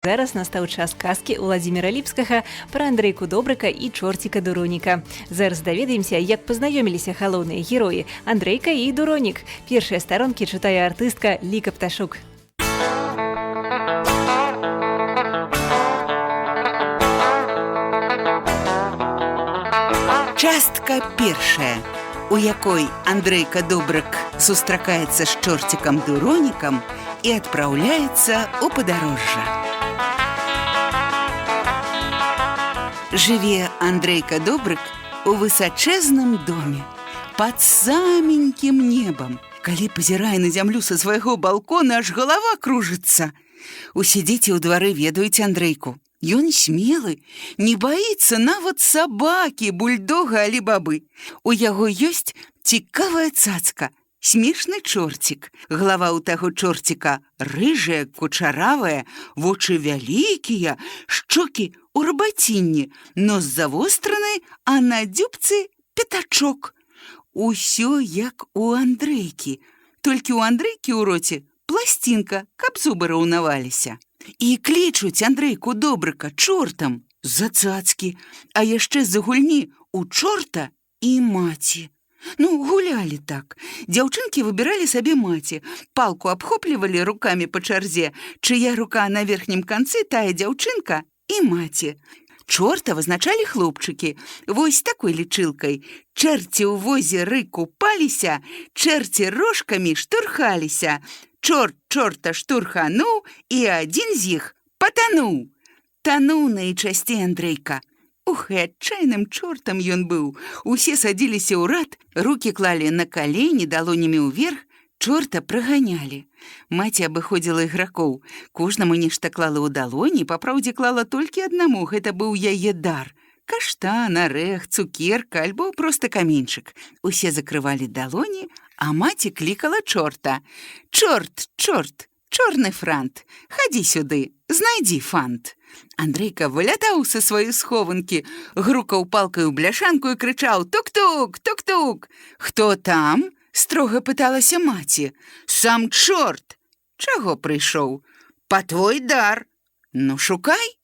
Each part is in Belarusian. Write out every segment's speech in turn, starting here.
Зараз настаў час казкі Уладзіміра Ліпскага пра Андрейку Добрыка і чорціка Дуроніка. Зараз даведаемся, як пазнаёміліся галоўныя героі Андрейка і Дуронік. Першыя старонкі чытае артыстка Ліка Пташук. Частка першая, у якой Андрейка Добрык сустракаецца з чорцікам Дуронікам і адпраўляецца ў падарожжа. Жыве Андрейка Добрык у высачэзным доме, пад саменькім небам. Калі пазірае на зямлю са свайго балкона, аж галава кружыцца. Усе дзеці ў двары ведаюць Андрейку. Ён смелы, не баіцца нават сабакі, бульдога алі бабы. У яго ёсць цікавая цацка, смешны чорцік. Галава ў таго чорціка рыжая, кучаравая, вочы вялікія, шчокі у рабацінні, нос завостраны, а на дзюбцы пятачок. Усё як у Андрейкі, толькі ў Андрейкі ў роце пласцінка, каб зубы раўнаваліся. І клічуць Андрейку Добрыка чортам за цацкі, а яшчэ за гульні у чорта і маці. Гулялі так. Дзяўчынкі выбіралі сабе маці, палку абхоплівалі рукамі па чарзе, чыя рука на верхнім канцы, тая дзяўчынка і маці. Чорта вызначалі хлопчыкі. Вось такой лічылкай. Чэрці ў возеры купаліся, чэрці рожкамі штурхаліся. Чорт чорта штурхануў, і адзін з іх патануў. Тануў найчасцей Андрейка. І адчайным чортам ён быў. Усе садзіліся ў рад, рукі клалі на калені, далонямі ўверх, чорта праганялі. Маці абыходзіла ігракоў. Кожнаму нешта клала ў далоні, папраўдзе клала толькі аднаму, гэта быў яе дар. Каштан, арэх, цукерка, альбо проста каменьчык. Усе закрывалі далоні, а маці клікала чорта. Чорт, чорт, чорны франт, хадзі сюды, знайдзі фант. Андрейка вылятаў са сваёй схованкі, грукаў палкаю бляшанку і крычаў: «Тук-тук, тук-тук!» «Хто там?» – строга пыталася маці. «Сам чорт!» «Чаго прыйшоў?» «Па твой дар!» «Ну, шукай!»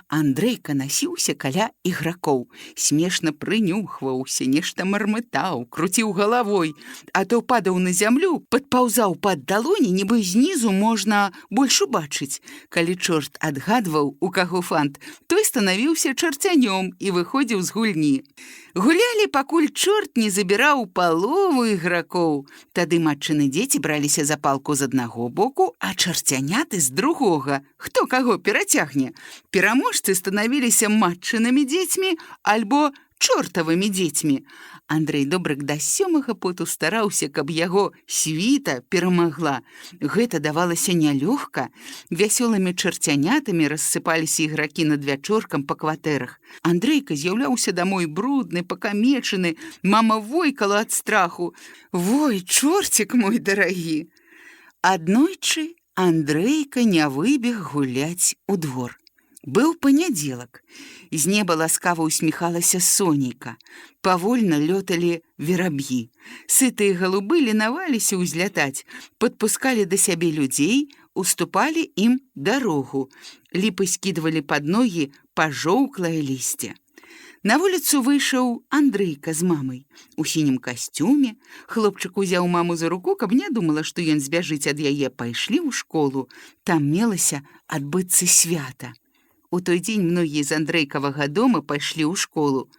Андрейка насіўся каля ігракоў, смешна прынюхваўся, нешта мармытаў, круціў галавой, а то падаў на зямлю, падпаўзаў пад далоні, нібы знізу можна больш убачыць. Калі чорт адгадваў, у каго фант, той станавіўся чарцянём і выходзіў з гульні. Гулялі, пакуль чорт не забіраў палову ігракоў. Тады матчыны дзеці браліся за палку з аднаго боку, а чарцяняты з другога. Хто каго перацягне? Пераможцы станавіліся матчынымі дзецьмі альбо чортавымі дзецьмі. Андрей Добрык да сёмага поту стараўся, каб яго світа перамагла. Гэта давалася нялёгка. Вясёлымі чарцянятамі рассыпаліся ігракі над вячоркам па кватэрах. Андрейка з'яўляўся дамой брудны, пакамечаны, мама войкала ад страху. «Вой, чорцік мой дарагі!» Аднойчы Андрейка не выбег гуляць у двор. Быў панядзелак. З неба ласкава усміхалася сонейка. Павольна лёталі вераб'і. Сытыя галубы ленаваліся ўзлятаць, падпускалі да сябе людзей, уступалі ім дарогу. Ліпы скідвалі пад ногі пажоўклае лісце. На вуліцу выйшаў Андрейка з мамай. У сінім касцюме. Хлопчык узяў маму за руку, каб не думала, што ён збяжыць ад яе. Пайшлі ў школу. Там мелася адбыцца свята. У той дзень многія з Андрейкавага дома пайшлі ў школу.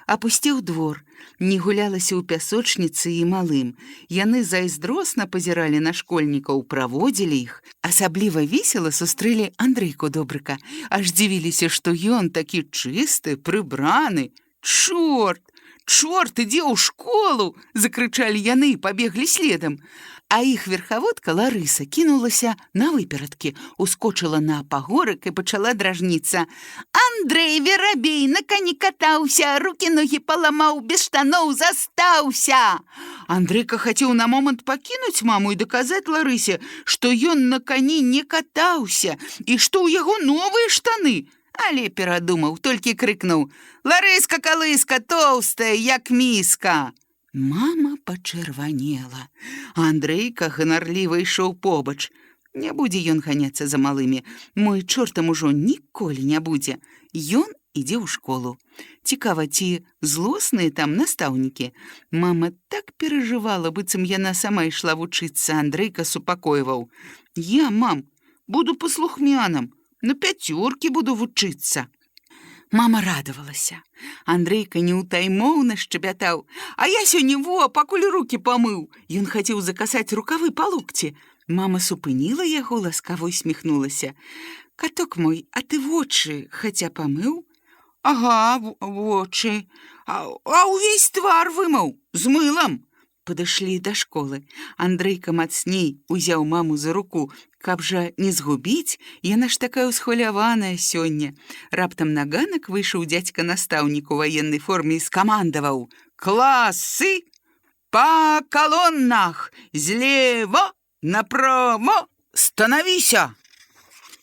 Апусцеў двор, не гулялася ў пясочніцы і малым. Яны зайздросна пазіралі на школьнікаў, праводзілі іх. Асабліва весела сустрэлі Андрейку Добрыка. Аж дзівіліся, што ён такі чысты, прыбраны. «Чорт! Чорт, ідзе ў школу!» – закрычалі яны і пабеглі следам. А іх верхаводка Ларыса кінулася на выперадкі, ускочыла на пагорак і пачала дражніцца. «Андрэй Верабей на кані катаўся, рукі-ногі паламаў, без штаноў застаўся!» Андрейка хацеў на момант пакінуць маму і даказаць Ларысе, што ён на кані не катаўся і што ў яго новыя штаны. Але перадумаў, толькі крыкнуў: «Ларыска-калыска тоўстая, як міска!» Мама пачырванела. Андрейка ганарліва ішоў побач. Не будзе ён ганяцца за малымі. Мой чортам ужо ніколі не будзе. Ён ідзе ў школу. Цікава, ці злосныя там настаўнікі? Мама так перажывала, быццам яна сама ішла вучыцца. Андрейка супакойваў. Я, мам, буду паслухмянам, на 5 буду вучыцца. Мама радавалася. Андрейка неўтаймоўна шчабятаў. А я сёння пакуль рукі памыў. Ён хацеў закасаць рукавы па локці. Мама супыніла яго, ласкава усміхнулася. Каток мой, а ты вочы хаця памыў? Ага, вочы. А ўвесь твар вымыў з мылам. Падышлі да школы. Андрейка мацней узяў маму за руку, каб жа не згубіць, яна ж такая ўсхваляваная сёння. Раптам на ганак выйшаў дзядзька-настаўнік у ваеннай форме і скамандаваў: «Класы! Па калоннах! Злева! Направо! Становіся!»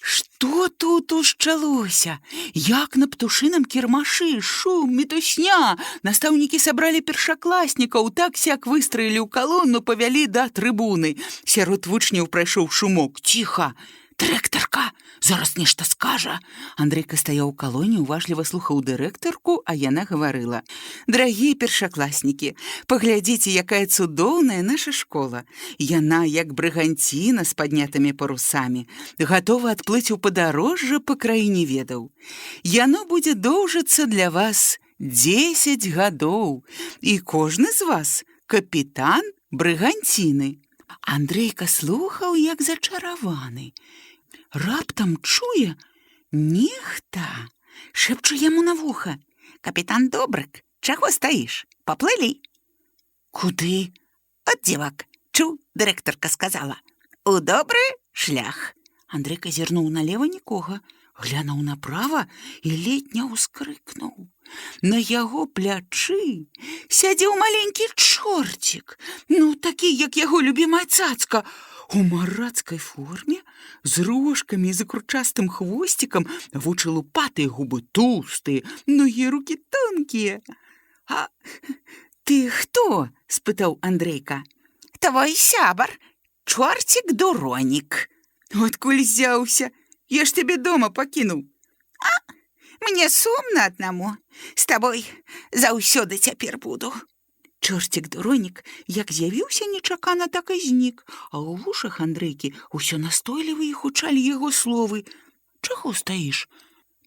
Што тут ушчалося? Як на птушыным кірмашы, шум, мітусня. Настаўнікі сабралі першакласнікаў, так-сяк выстраілі ў калону, павялі да трыбуны. Сярод вучняў прайшоў шумок. Ціха! Дырэктарка! Зараз нешта скажа. Андрейка стаяў у калоне, уважліва слухаў дырэктарку, а яна гаварыла: «Дарагія першакласнікі, паглядзіце, якая цудоўная наша школа. Яна, як брыганціна з паднятымі парусамі, гатова адплыць у падарожжа па краіне ведаў. Яно будзе доўжыцца для вас 10 гадоў, і кожны з вас капітан брыганціны». Андрейка слухаў, як зачараваны. Раптам чуе, нехта шэпча яму на вуха: «Капітан Добрык, чаго стаіш? Паплылі». «Куды?» «От дзевак, чуў, дырэктарка сказала. У добры шлях». Андрейка зірнуў налева, нікога, глянуў направа і ледзь не ўскрыкнуў. На яго плячы сядзеў маленькі чорцік, такі, як яго любімая цацка, у марацкай форме, з рожкамі і закручастым хвосцікам, вочы лупатыя, губы тустыя, ногі, рукі тонкія. «А ты хто?» – спытаў Андрейка. «Твой сябар, чорцік-дуронік». «Адкуль взяўся? Я ж тебе дома пакінуў». «А, мне сумна аднаму. З табой заўсёды цяпер буду». Чорцік-дуронік як з'явіўся нечакана, так і знік, а ў вушах Андрейкі ўсё настойліва і гучалі яго словы: «Чаго стаіш?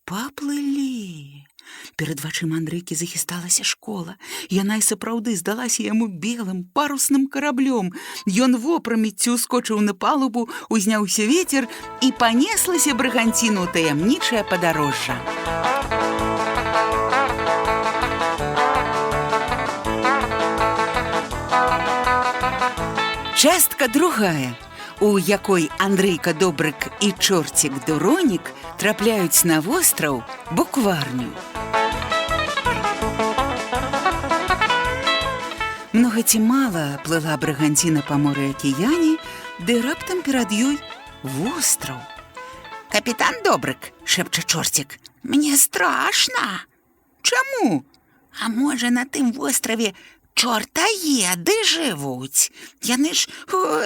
Паплылі». Перад вачыма Андрейкі захісталася школа. Яна і сапраўды здалася яму белым парусным караблём. Ён вопраміццю ускочыў на палубу, узняўся вецер, і панеслася брыганціну таямнічае падарожжа. Частка другая, у якой Андрейка Добрык і чорцік-дуронік трапляюць на востраў Букварню. Многа ці мала плыла брыганціна па моры акіяне, ды раптам перад ёй востраў. «Капітан Добрык», – шэпча чорцік, – «мне страшна». «Чаму?» «А можа, на тым востраве чортаеды жывуць. Яны ж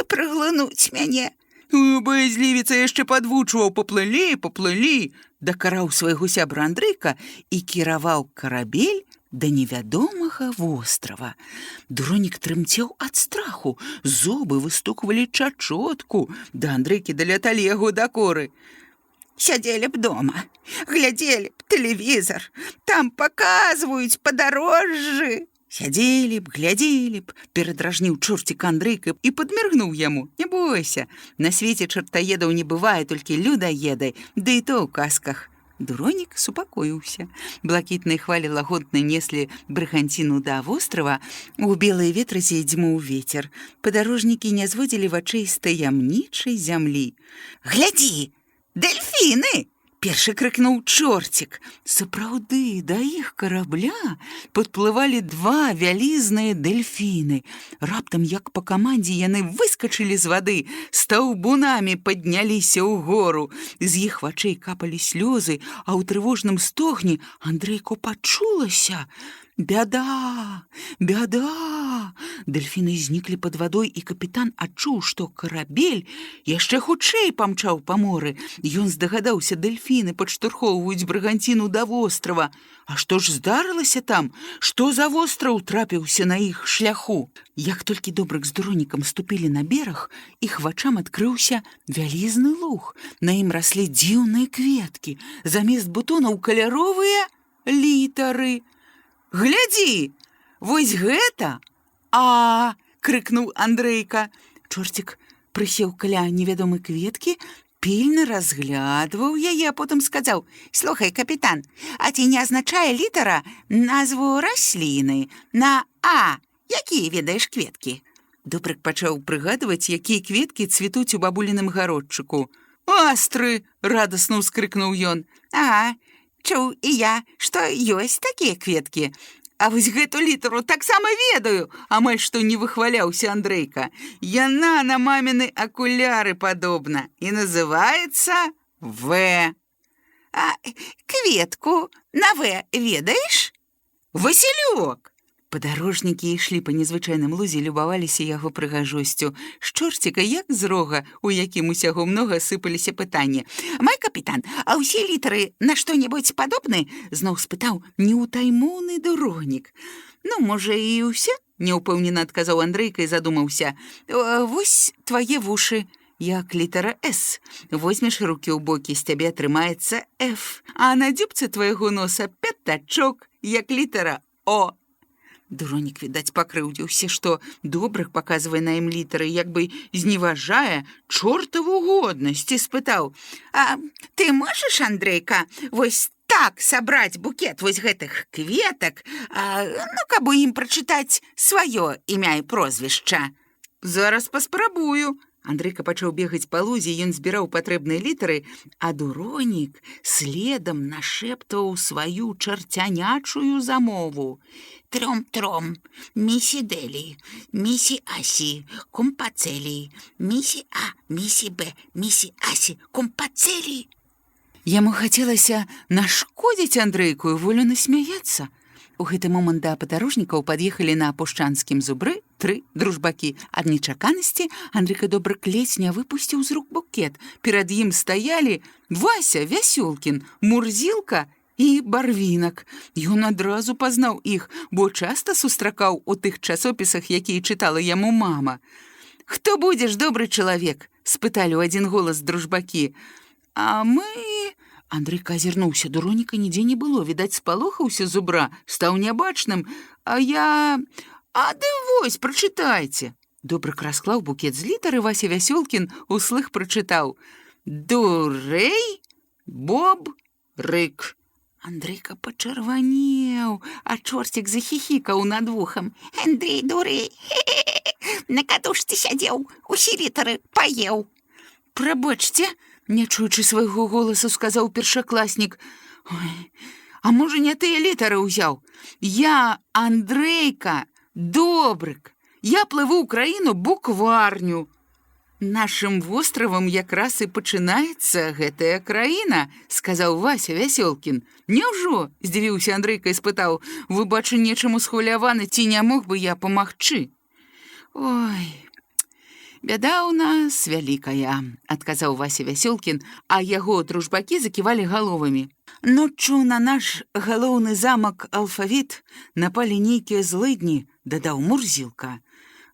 праглынуць мяне». «Баязлівіца яшчэ падвучваў: паплылі, паплылі», – дакараў свайго сябра Андрейка і кіраваў карабель да невядомага вострава. Дуронік трымцеў ад страху, зубы выстуквалі чачотку, да Андрейкі даляталі яго дакоры. «Сядзелі б дома, глядзелі б тэлевізар, там паказваюць падарожжы». «Сядзелі б, глядзелі б», – перадражніў чорцік Андрейка і падміргнуў яму. «Не бойся, на свеце чартаедаў не бывае, толькі людаеды, ды і то ў казках». Дуронік супакоіўся. Блакітныя хвалі лагодна неслі брыганціну да вострава, у белыя ветразі дзьмуў вецер. Падарожнікі не зводзілі вачэй з таямнічай зямлі. «Глядзі, дельфіны!» – першы крыкнуў чорцік. Сапраўды, да іх карабля падплывалі 2 вялізныя дельфіны. Раптам, як па камандзе, яны выскачылі з вады, стаўбунамі падняліся ўгору. З іх вачэй капалі слёзы, а ў трывожным стогне Андрейку пачулася: Бяда, бяда! Дельфіны зніклі пад вадой, і капітан адчуў, што карабель яшчэ хутчэй памчаў па моры. Ён здагадаўся, дельфіны падштурхоўваюць браганціну да вострава. А што ж здарылася там? Што за востраў трапіўся на іх шляху? Як толькі Добрык з Дуронікам ступілі на бераг, іх вачам адкрыўся вялізны луг. На ім раслі дзіўныя кветкі. Замест бутонаў каляровыя літары. «Глядзі, вось гэта!» крыкнуў Андрейка. Чорцік прысеў каля невядомай кветкі, пільна разглядваў яе, а потым сказаў: «Слухай, капітан, а ці не азначае літара назву расліны на «А»? Якія ведаеш кветкі?» Добрык пачаў прыгадваць, якія кветкі цвітуць у бабуліным гародчыку. «Астры!» — радасна ўскрыкнуў ён. Чуў і я, што ёсць такія кветкі. А вось гэту літару таксама ведаю, амаль што не выхваляўся Андрейка. Яна на маміны акуляры падобна і называецца «В». А кветку на «В» ведаеш? Васілёк! Падарожнікі ішлі па незвычайным лузе, любаваліся яго прыгажосцю. З чорціка, як з рога, у якім усяго многа, сыпаліся пытанні. «Мой капітан, а ўсе літары на што-небудзь падобны?» Зноў спытаў неўтаймоўны Дуронік. «Ну, можа, і ўсе?» — няўпэўнена адказаў Андрейка і задумаўся. «Вось твае вушы, як літара «С». Возьмеш рукі ў бокі, з цябе атрымаецца «Ф». А на дзюбцы твайго носа пятачок, як літара «О». Дуронік, відаць, пакрыўдзіўся, што Добрык паказвае на ім літары, як бы зневажае чортаву годнасць, і спытаў: «А ты можаш, Андрейка, вось так сабраць букет вось гэтых кветак, каб у ім прачытаць сваё імя і прозвішча?» «Зараз паспрабую». Андрейка пачаў бегаць па лузе, ён збіраў патрэбныя літары, а Дуронік следам нашэптваў сваю чарцянячую замову. «Тром-тром, місі-делі, місі-асі, компацелі, місі-А, місі-Б, місі-асі, компацелі». Яму хацелася нашкодзіць Андрейку і волю насмяяцца. У гэты момант да падарожнікаў пад'ехалі на пушчанскім зубры 3 дружбакі. Ад нечаканасці Андрейка Добрык ледзь не выпусціў з рук букет. Перад ім стаялі Вася Вясёлкін, Мурзілка і Барвінак. Ён адразу пазнаў іх, бо часта сустракаў у тых часопісах, якія чытала яму мама. «Хто будзеш, добры чалавек?» — спыталі ў адзін голас дружбакі. «А мы...» Андрейка азірнуўся, Дуроніка нідзе не было, відаць, спалохаўся зубра, стаў нябачным. Ды вось, прачытайце». Добрык расклаў букет з літары, Вася Вясёлкін услых прачытаў: «Дурэй, Боб, Рык». Андрейка пачырванеў, а чорцік захіхікаў над вухам. «Андрей, дурэй, на катушцы сядзеў, усе літары паеў». «Прабачце», не чуючы свайго голасу, сказаў першакласнік. «Ой, а можа, не тыя літары ўзяў? Я Андрейка Добрык. Я плыву ў краіну букварню. Нашым востравам якраз і пачынаецца гэтая краіна», — сказаў Вася Вясёлкін. «Няўжо?» — здзівіўся Андрейка і спытаў: «Вы, бачу, нечаму схваляваны, ці не мог бы я памагчы?» «Ой, бяда ў нас вялікая», — адказаў Вася Вясёлкін, а яго дружбакі заківалі галовамі. «Ноччу на наш галоўны замак Алфавіт напалі нейкія злыдні», — дадаў Мурзілка.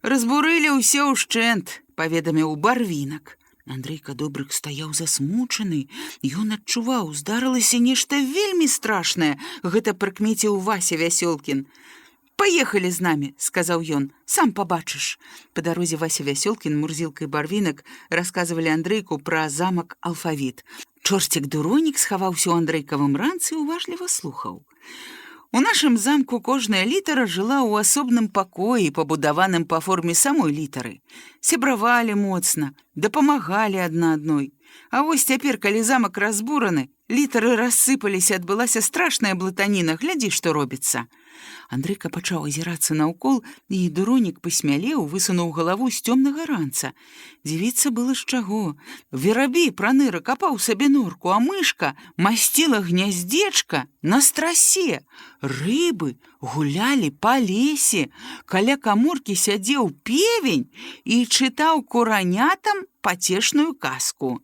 «Разбурылі ўсё ўшчэнт», — паведаміў Барвінак. Андрейка Добрык стаяў засмучаны. Ён адчуваў, здарылася нешта вельмі страшнае. Гэта прыкмеціў Вася Вясёлкін. «Паехалі з намі», — сказаў ён, — «сам пабачыш». Па дарозе Вася Вясёлкін, Мурзілка і Барвінак расказвалі Андрейку пра замак Алфавіт. Чорцік Дуронік схаваўся ў Андрейкавым ранцы і уважліва слухаў. «У нашым замку кожная літара жыла ў асобным пакоі, пабудаваным па форме самой літары. Сябравалі моцна, дапамагалі адна адной. А вось цяпер, калі замак разбураны, літары рассыпаліся, адбылася страшная блытаніна, глядзі, што робіцца». Андрейка пачаў азірацца наўкол, і Дуронік пасмялеў, высунуў галаву з цёмнага ранца. Дзівіцца было з чаго. Верабей праныра капаў сабе норку, а мышка масціла гняздзечка на страсе. Рыбы гулялі па лесе. Каля каморкі сядзеў певень і чытаў куранятам пацешную казку.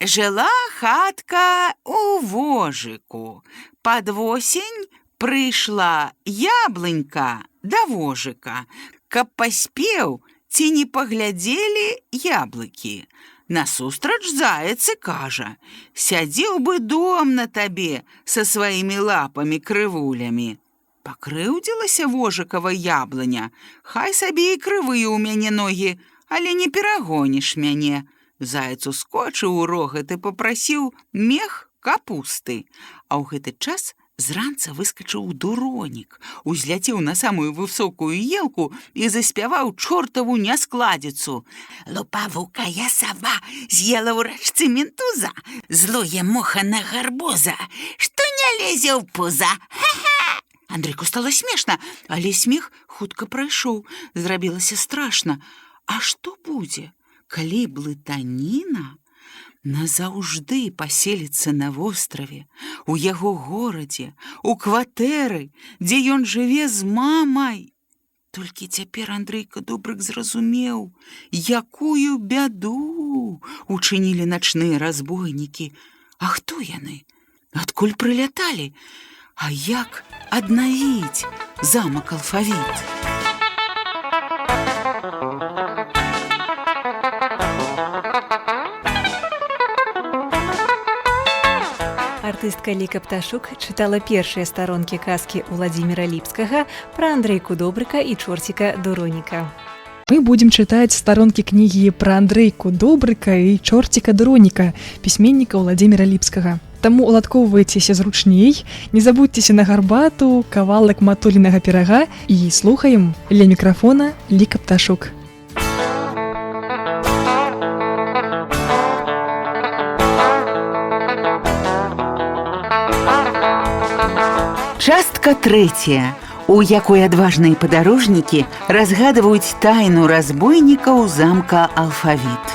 Жила хатка у вожыку. Пад восень прыйшла яблынька да вожыка, каб паспеў, ці не паглядзелі яблыкі. Насустрач заяц і кажа: сядзеў бы дом на табе са сваімі лапамі крывулямі. Пакрыўдзілася вожыкава яблыня: хай сабе і крывыя ў мяне ногі, але не перагоніш мяне. Заяц ускочыў у рогат і папрасіў мех капусты. А ў гэты час з ранца выскачыў Дуронік, узляцеў на самую высокую елку і заспяваў чортаву няскладзіцу. Лупавукая сава з'ела ў рачцы ментуза, злое муха на гарбуза, што не лезе ў пуза. Ха-ха! Андрейку стало смешна, але смех хутка прайшоў. Зрабілася страшна. А што будзе, калі блытаніна назаўжды паселіцца на востраве, у яго горадзе, у кватэры, дзе ён жыве з мамай? Толькі цяпер Андрейка Добрык зразумеў, якую бяду учынілі начныя разбойнікі. А хто яны? Адкуль прыляталі? А як аднавіць замак Алфавіт? Артыстка Ліка Пташук чытала першыя старонкі казкі Уладзіміра Ліпскага пра Андрейку Добрыка і чорціка Дуроніка. Мы будем чытаць старонкі кнігі пра Андрейку Добрыка і чорціка Дуроніка, пісьменніка Уладзіміра Ліпскага. Таму уладкоўвайцеся зручней, не забудзьцеся на гарбату, кавалак матулінага пірага і слухаем. Ля мікрафона Ліка Пташук. Частка 3, у якой адважныя падарожнікі разгадваюць тайну разбойнікаў замка Алфавіт.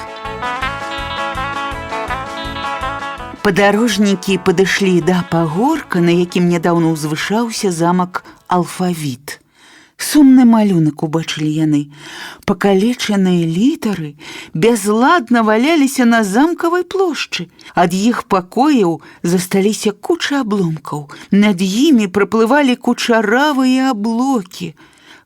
Падарожнікі падышлі да пагорка, на якім нядаўна ўзвышаўся замак Алфавіт. Сумны малюнак убачылі яны. Пакалечаныя літары бязладна валяліся на замкавай плошчы. Ад іх пакояў засталіся куча абломкаў. Над імі праплывалі кучаравыя аблокі.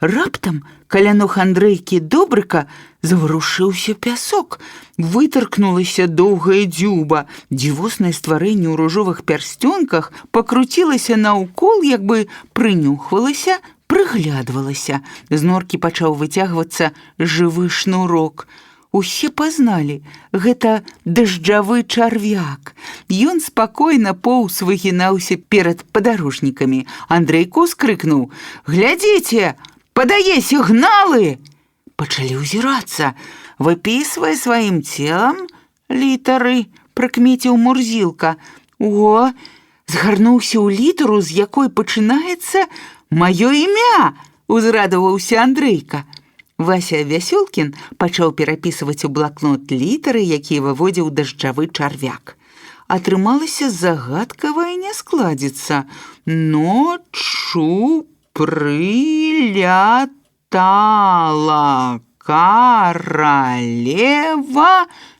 Раптам каля ног Андрейкі Добрыка заварушыўся пясок. Вытаркнулася доўгая дзюба. Дзівоснае стварэнне ў ружовых пярсцёнках пакруцілася наўкол, як бы прынюхвалася, прыглядвалася. З норкі пачаў выцягвацца жывы шнурок. Усе пазналі, гэта дажджавы чарвяк. Ён спакойна поўз выгінаўся перад падарожнікамі. Андрейку скрыкнуў: «Глядзіце, падае сігналы!» Пачалі ўзірацца. Выпісвае сваім целам літары, прыкмеціў Мурзілка. О, згарнуўся ў літару, з якой пачынаецца «Маё імя!» – узрадаваўся Андрейка. Вася Вясёлкін пачаў перапісваць у блакнот літары, якія выводзіў дажджавы чарвяк. Атрымалася загадкавая няскладзіца. Ноччу прылятала каралева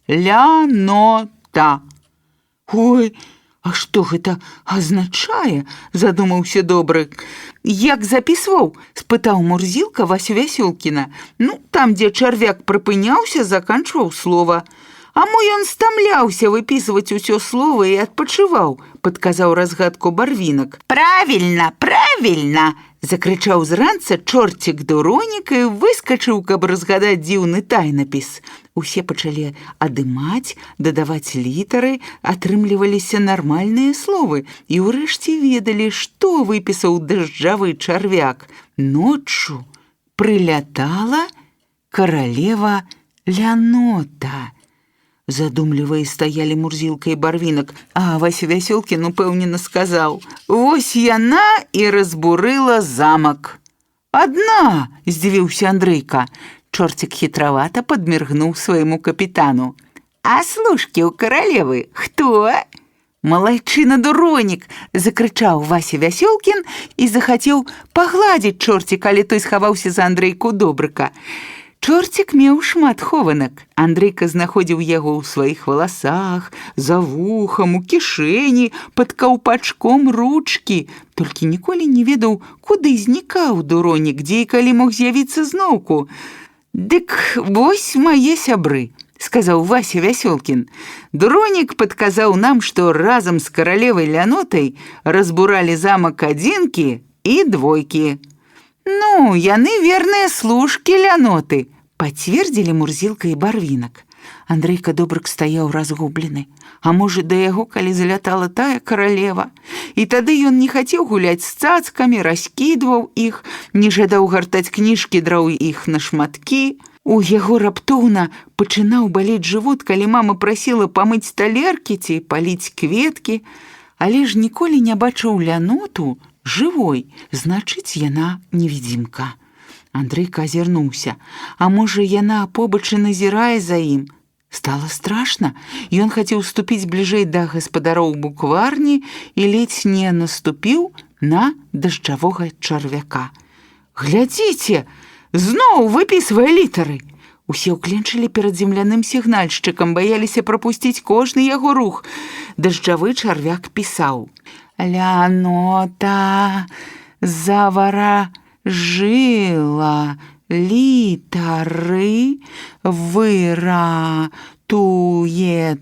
лянота. Ой, а што гэта азначае? Задумаўся Добрык. Як запісваў? Спытаў Мурзілка Васю Вясёлкіна. Там, дзе чарвяк прыпыняўся, заканчваў слова. А мо ён стамляўся выпісваць усё слова і адпачываў, падказаў разгадку Барвінак. Правільна, правільна! Закрычаў з ранца чорцік Дуронік і выскачыў, каб разгадаць дзіўны тайнапіс. Усе пачалі адымаць, дадаваць літары, атрымліваліся нармальныя словы і ўрэшце ведалі, што выпісаў дажджавы чарвяк. Ноччу прылятала каралева лянота. Задумлівыя стаялі Мурзілка і Барвінак, а Вася Вясёлкін упэўнена сказаў: «Вось яна і разбурыла замак». «Адна!» – здзівіўся Андрейка. Чорцік хітравата падміргнуў свайму капітану. «А служкі ў каралевы хто?» «Малайчына Дуронік!» – закрычаў Вася Вясёлкін і захацеў пагладзіць чорціка, але той схаваўся за Андрейку Добрыка. Чорцік меў шмат хованак. Андрейка знаходзіў яго ў сваіх валасах, за вухам, у кішэні, пад каўпачком ручкі. Толькі ніколі не ведаў, куды знікаў Дуронік, дзе і калі мог з'явіцца зноўку. «Дык вось мае сябры», – сказаў Вася Вясёлкін. «Дуронік падказаў нам, што разам з каралевай Лянотай разбуралі замак адзінкі і двойкі». «Ну, яны верныя служкі Ляноты», – пацвердзілі Мурзілка і Барвінак. Андрейка Добрык стаяў разгублены. А можа, да яго, калі залятала тая каралева. І тады ён не хацеў гуляць з цацкамі, раскідваў іх, не жадаў гартаць кніжкі, драў іх на шматкі. У яго раптоўна пачынаў балець жывот, калі мама прасіла памыць талеркі ці паліць кветкі, але ж ніколі не бачыў Ляноту жывой, значыць, яна невідзімка. Андрейка азірнуўся. А можа, яна побач і назірае за ім? Стала страшна. Ён хацеў ступіць бліжэй да гаспадароў букварні і ледзь не наступіў на дажджавога чарвяка. «Глядзіце, зноў выпісвае літары!» Усе ўкленчылі перад земляным сігнальшчыкам, баяліся прапусціць кожны яго рух. Дажджавы чарвяк пісаў: «Лянота заваражыла літары, выратуе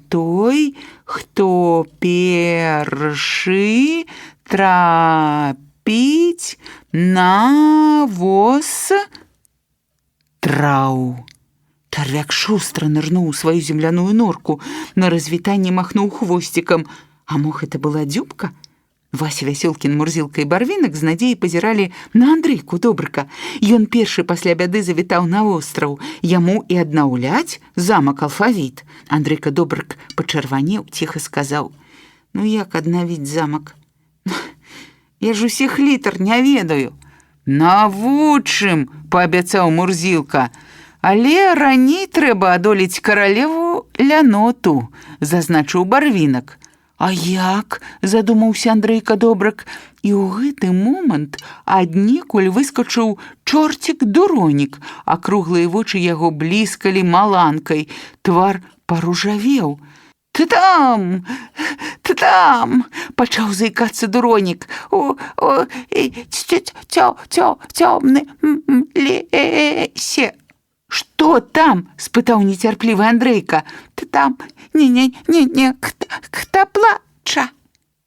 той, хто першы трапіць на востраў». Чарвяк шустра нырнуў у сваю земляную норку, на развітанне махнуў хвосцікам. А мог это была дзюбка? Вася Вясёлкін, Мурзілка і Барвінак з надзеяй пазіралі на Андрейку Добрыка. Ён першы пасля бяды завітаў на востраў. Яму і аднаўляць замак Алфавіт. Андрейка Добрык пачырванеў, ціха сказаў: «Ну як аднавіць замак? Я ж усіх літар не ведаю». «Навучым», – паабяцаў Мурзілка. «Але раней трэба адолець каралеву Ляноту», – зазначыў Барвінак. «А як?» – задумаўся Андрейка Добрык. І ў гэты момант аднекуль выскачыў чорцік Дуронік, а круглыя вочы яго бліскалі маланкай, твар паружавеў. «Ты там! Ты там!» – пачаў заікацца Дуронік. «Цёмны лесе!» «Што там?» – спытаў нецярплівы Андрейка. «Ты там хто плача?»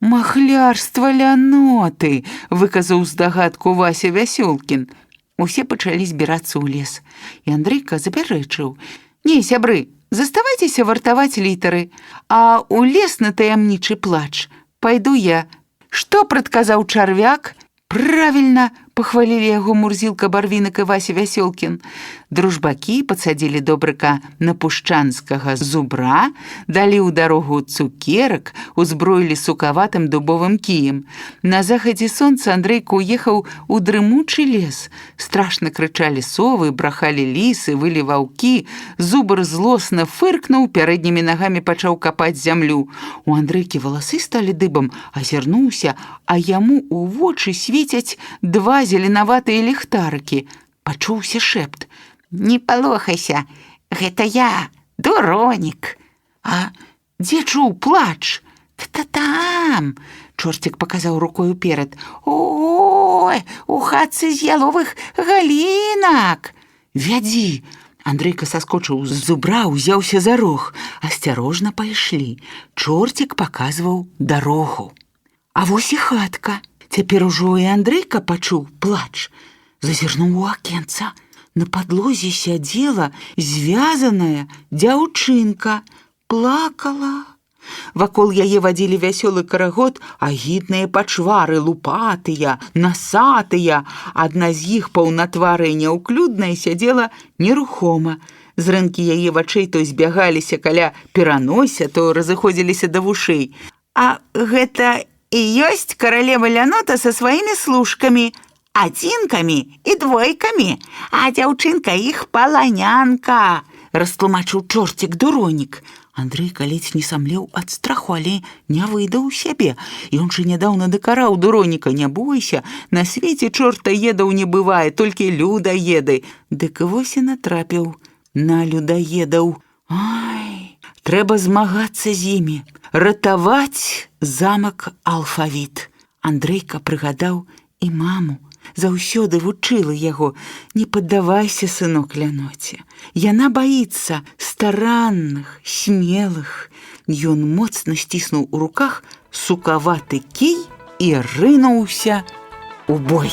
«Махлярства Ляноты!» – выказаў здагадку Вася Вясёлкін. Усе пачалі збірацца ў лес. І Андрейка запярэчыў: «Не, сябры, заставайцеся вартаваць літары, а ў лес на таямнічы плач пайду я». «Што прадказаў чарвяк?» «Правільна!» – пахвалілі яго Мурзілка, Барвінак і Вася Вясёлкін. Дружбакі падсадзілі Добрыка на пушчанскага зубра, далі ў дарогу цукерак, узброілі сукаватым дубовым кіем. На захадзе сонца Андрейка уехаў у дрымучы лес. Страшна крычалі совы, брахалі лісы, вылі ваўкі. Зубр злосна фыркнуў, пярэднімі нагамі пачаў капаць зямлю. У Андрейкі валасы сталі дыбам, азірнуўся, а яму ў вочы свецяць два зеленаватыя ліхтарыкі. Пачуўся шэпт: «Не палохайся, гэта я, Дуронік». «А дзе чуў плач?» «Та-там!» – чорцік паказаў рукой уперад. «Ой, у хатцы з яловых галінак!» «Вядзі!» Андрейка саскочыў з зубра, узяўся за рог. Асцярожна пайшлі. Чорцік паказваў дарогу. А вось і хатка. Цяпер ужо і Андрейка пачуў плач. Зазірнуў у акенца. На падлозе сядзела звязаная дзяўчынка. Плакала. Вакол яе вадзілі вясёлы карагод, агідныя пачвары, лупатыя, насатыя. Адна з іх, паўнатварая, няўклюдная, сядзела нерухома. Зрэнкі яе вачэй то збягаліся каля перанося, то разыходзіліся да вушэй. А гэта і ёсць каралева Лянота са сваімі служкамі, адзінкамі і двойкамі, а дзяўчынка іх паланянка, растлумачыў чорцік-дуронік. Андрэй ледзь не самлеў ад страху, але не выдаў сябе. Ён жа нядаўна дакараў дуроніка. Не бойся, на свеце чортаедаў не бывае, толькі людаеды. Дык вось і натрапіў на людаедаў. Ай, трэба змагацца з імі, ратаваць замак Алфавіт. Андрейка прыгадаў і маму. Заўсёды вучыла яго: не паддавайся, сынок, Ляноце. Яна баіцца старанных, смелых. Ён моцна сціснуў у руках сукаваты кій і рынуўся у бой.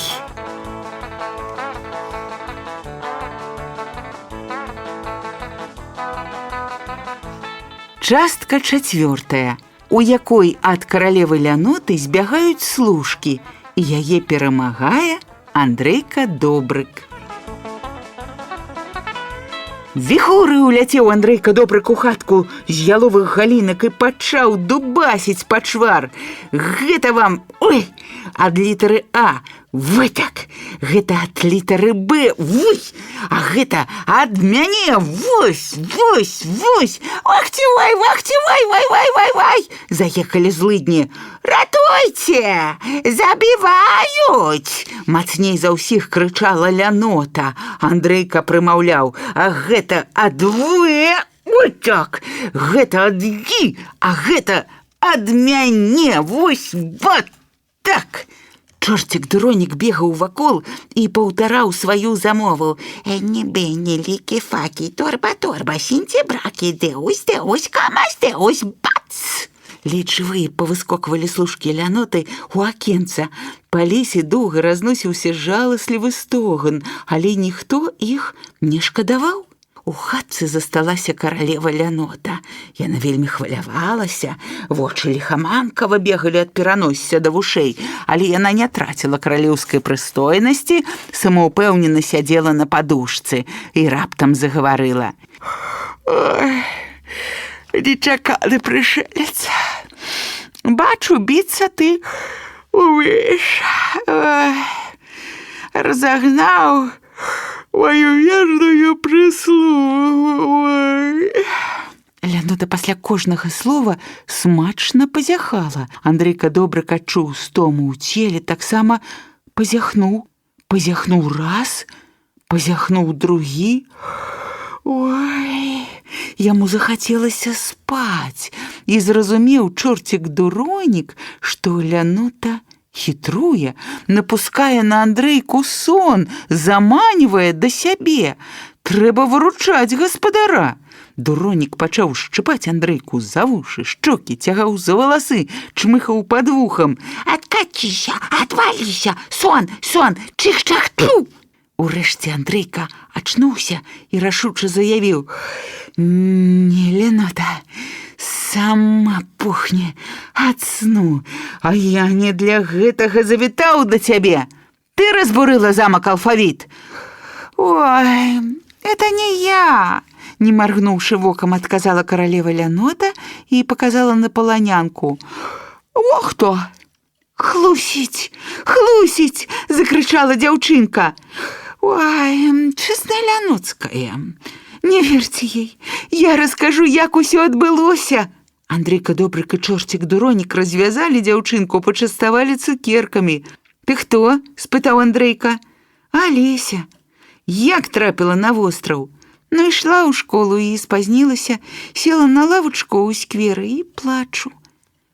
Частка 4, у якой ад каралевы Ляноты збягаюць служкі, і яе перамагае Андрейка Добрык. Віхуры уляцеў Андрейка Добрык у хатку з яловых галінак і пачаў дубасіць пачвар. Гэта вам, ой, ад літары А, вытак, гэта ад літары Б, вось, а гэта ад мяне, вось, вось, вось. Вахцівай, вахцівай, вай, вай, вай, вай, заехалі злыдні. Ратуйце, забіваюць! Мацней за ўсіх крычала Лянота. Андрейка прымаўляў: а гэта ад В, вот так, гэта ад Гі, а гэта ад мяне, вось, вот так. Чорцік-дуронік бегаў вакол і паўтараў сваю замову: «Эні-бені, лікі-факі, торба-торба, сінці-бракі, деусь, камась, деусь, бац!» Лічвы павыскоквалі служкі Ляноты у акенца. Па лесе доўга разносіўся жаласлівы стоган, але ніхто іх не шкадаваў. У хатцы засталася каралева Лянота. Яна вельмі хвалявалася, вочы ліхаманкава бегалі ад пераносся да вушэй, але яна не траціла каралеўскай прыстойнасці, самаўпэўнена сядзела на падушцы і раптам загаварыла: «Ой, нечаканы прышэлец, бачу, біцца ты умееш. Разагнаў мою верную прислугу». Лянота пасля кожнага слова смачна пазяхала. Андрейка Добрык адчуў стому ў целе, таксама пазяхнуў. Пазяхнуў раз, пазяхнуў другі. Ой, яму захацелася спаць, і зразумеў чорцік-дуронік, што Лянота хітруе, напускае на Андрейку сон, заманівае да сябе. Трэба выручаць гаспадара. Дуронік пачаў шчыпаць Андрейку за вушы, шчокі, цягаў за валасы, чмыхаў пад вухам: «Адкаціся, адваліся, сон, сон, чых-чах, тьфу!» Урэшце Андрейка ачнуўся і рашуча заявіў: «Не, Лянота, сама пухне ад сну, а я не для гэтага завітаў да цябе. Ты разбурыла замак Алфавіт». «Ой, это не я!» Не моргнуўшы вокам, адказала каралева Лянота і паказала на паланянку. «О, хто! Хлусіць, хлусіць!» – закрычала дзяўчынка. «Ой, честная Ляноцкая, не верьте ей, я раскажу, як усё адбылося». Андрейка Добрык і чорцік-дуронік развязалі дзяўчынку, пачаставалі цукеркамі. «Ты хто?» – спытаў Андрейка. «Алеся. Як трапіла на востраў? Ну, ішла ў школу і спазнілася, села на лавачку ў скверы і плачу».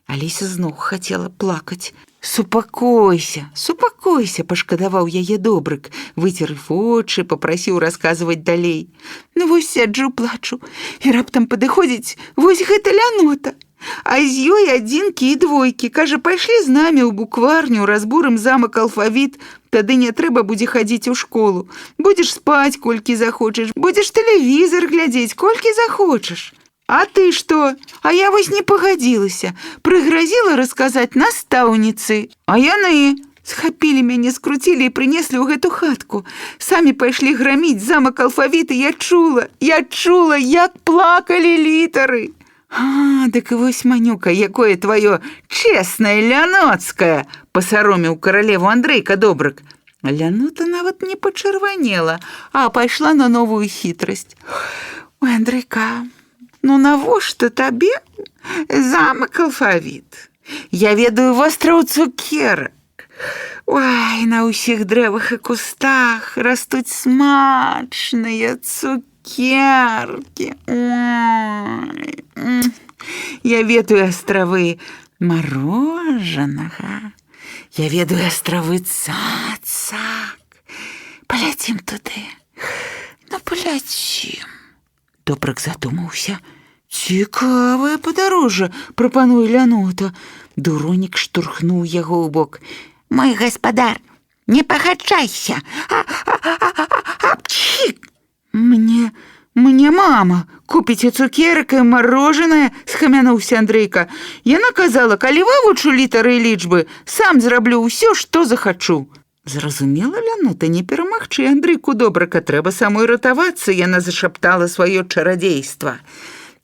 Алеся зноў хацела плакаць. «Супакойся, супакойся», – пашкадаваў яе Добрык, выцер вочы, папрасіў расказваць далей. «Ну, вось сяджу, плачу, і раптам падыходзіць вось гэта Лянота, а з ёй адзінкі і двойкі. Кажа, пайшлі з намі ў букварню, разбурым замак Алфавіт, тады не трэба будзе хадзіць у школу. Будзеш спаць, колькі захочаш, будзеш тэлевізар глядзець, колькі захочаш. А ты што? А я вось не пагадзілася, прыгразіла расказаць настаўніцы. А яны Схапілі мяне, скруцілі і прынеслі ў гэту хатку. Самі пайшлі граміць замак Алфавіт, і я чула, як плакалі літары. Дык вось, Манюка, якое тваё чэснае ляноцкае, пасароміў каралеву Андрейка Добрык. Лянота нават не пачырванела, а пайшла на новую хітрасць. Ой, Андрейка, ну навошта табе замак Алфавіт? Я ведаю востраў цукерак. Ой, на ўсіх дрэвах і кустах растуць смачныя цукеркі. Ой, я ведаю астравы марожанага. Я ведаю астравы цацак. Паляцім туды. Ну, паляцім. Добрык задумаўся. Цікавае падарожжа, прапануе Лянота. Дуронік штурхнуў яго ў бок. Мой гаспадар, не пагаджайся. Апчик! Мне мама купіце цукерак і марожанае, схамянуўся Андрейка. Яна казала, калі вывучу літары і лічбы, сам зраблю ўсё, што захачу. Зразумела Лянота, не перамагчы Андрейку Добрыка, трэба самой ратавацца, яна зашаптала сваё чарадзейства.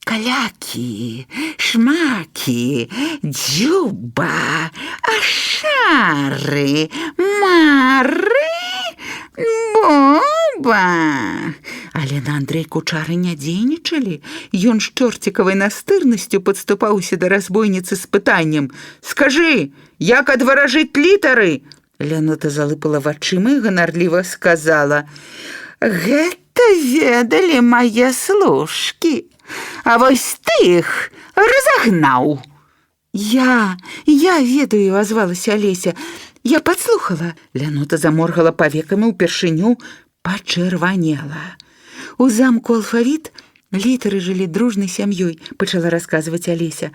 Калякі, шмакі, дзюба, ашары, мары, боба. Але на Андрейку чары не дзейнічалі. Ён з чорцікавай настырнасцю падступаўся да разбойніцы з пытаннем: «Скажы, як адваражыць літары?» Лянота залыпала вачыма і ганарліва сказала: «Гэта ведалі мае служкі. А вось ты іх разагнаў». Я ведаю, азвалася Алеся. Я падслухала. Лянота заморгала павекамі, упершыню пачырванела. У замку Алфавіт літары жылі дружнай сям'ёй, пачала расказваць Алеся.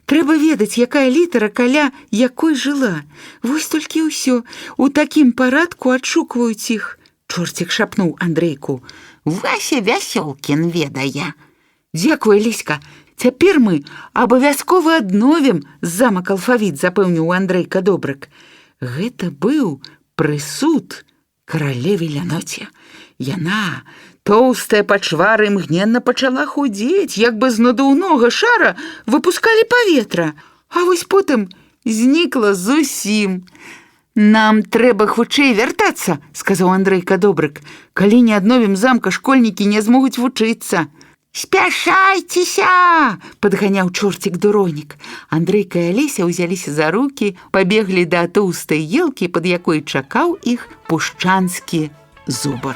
Трэба ведаць, якая літара каля якой жыла. Вось толькі ўсё. У такім парадку адшукваюць іх. Чорцік шапнуў Андрейку. Вася Вясёлкін ведае. Дзякуй, Ліська. Цяпер мы абавязкова адновім замак Алфавіт, запэўніў Андрейка Добрык. Гэта быў прысуд каралеве Ляноце. Яна, тоўстая пачвара, імгненна пачала худзець, як бы з надуўнога шара выпускалі паветра. А вось потым знікла зусім. «Нам трэба хутчэй вяртацца», — сказаў Андрейка Добрык. «Калі не адновім замка, школьнікі не змогуць вучыцца». «Спяшайцеся!» — падганяў чорцік Дуронік. Андрейка і Алеся ўзяліся за рукі, пабеглі да тоўстай елкі, пад якой чакаў іх пушчанскі зубар.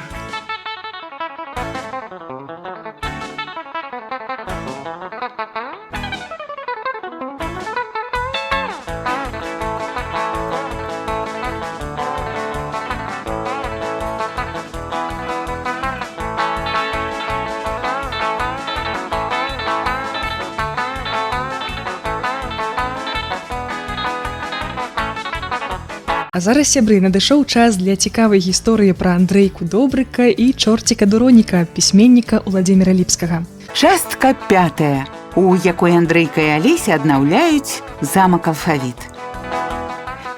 А зараз, сябры, надышоў час для цікавай гісторыі пра Андрейку Добрыка і чорціка Дуроніка, пісьменніка Уладзіміра Ліпскага. Частка 5, у якой Андрейка і Алеся аднаўляюць замак Алфавіт.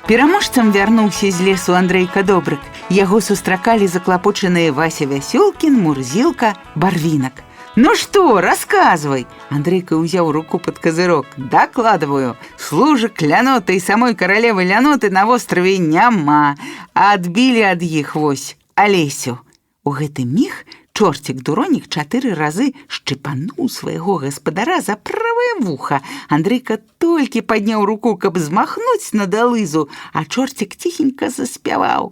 Пераможцам вярнуўся з лесу Андрейка Добрык. Яго сустракалі заклапочаныя Вася Вясёлкін, Мурзілка, Барвінак. «Ну што, расказвай!» Андрейка ўзяў руку пад казырок. «Дакладваю, служак Ляноты і самой каралевы Ляноты на востраве няма, а адбілі ад іх вось Алесю». У гэты міг чорцік Дуронік 4 разы шчыпануў свайго гаспадара за правае вуха. Андрейка толькі падняў руку, каб змахнуць на далызу, а чорцік ціхенька заспяваў.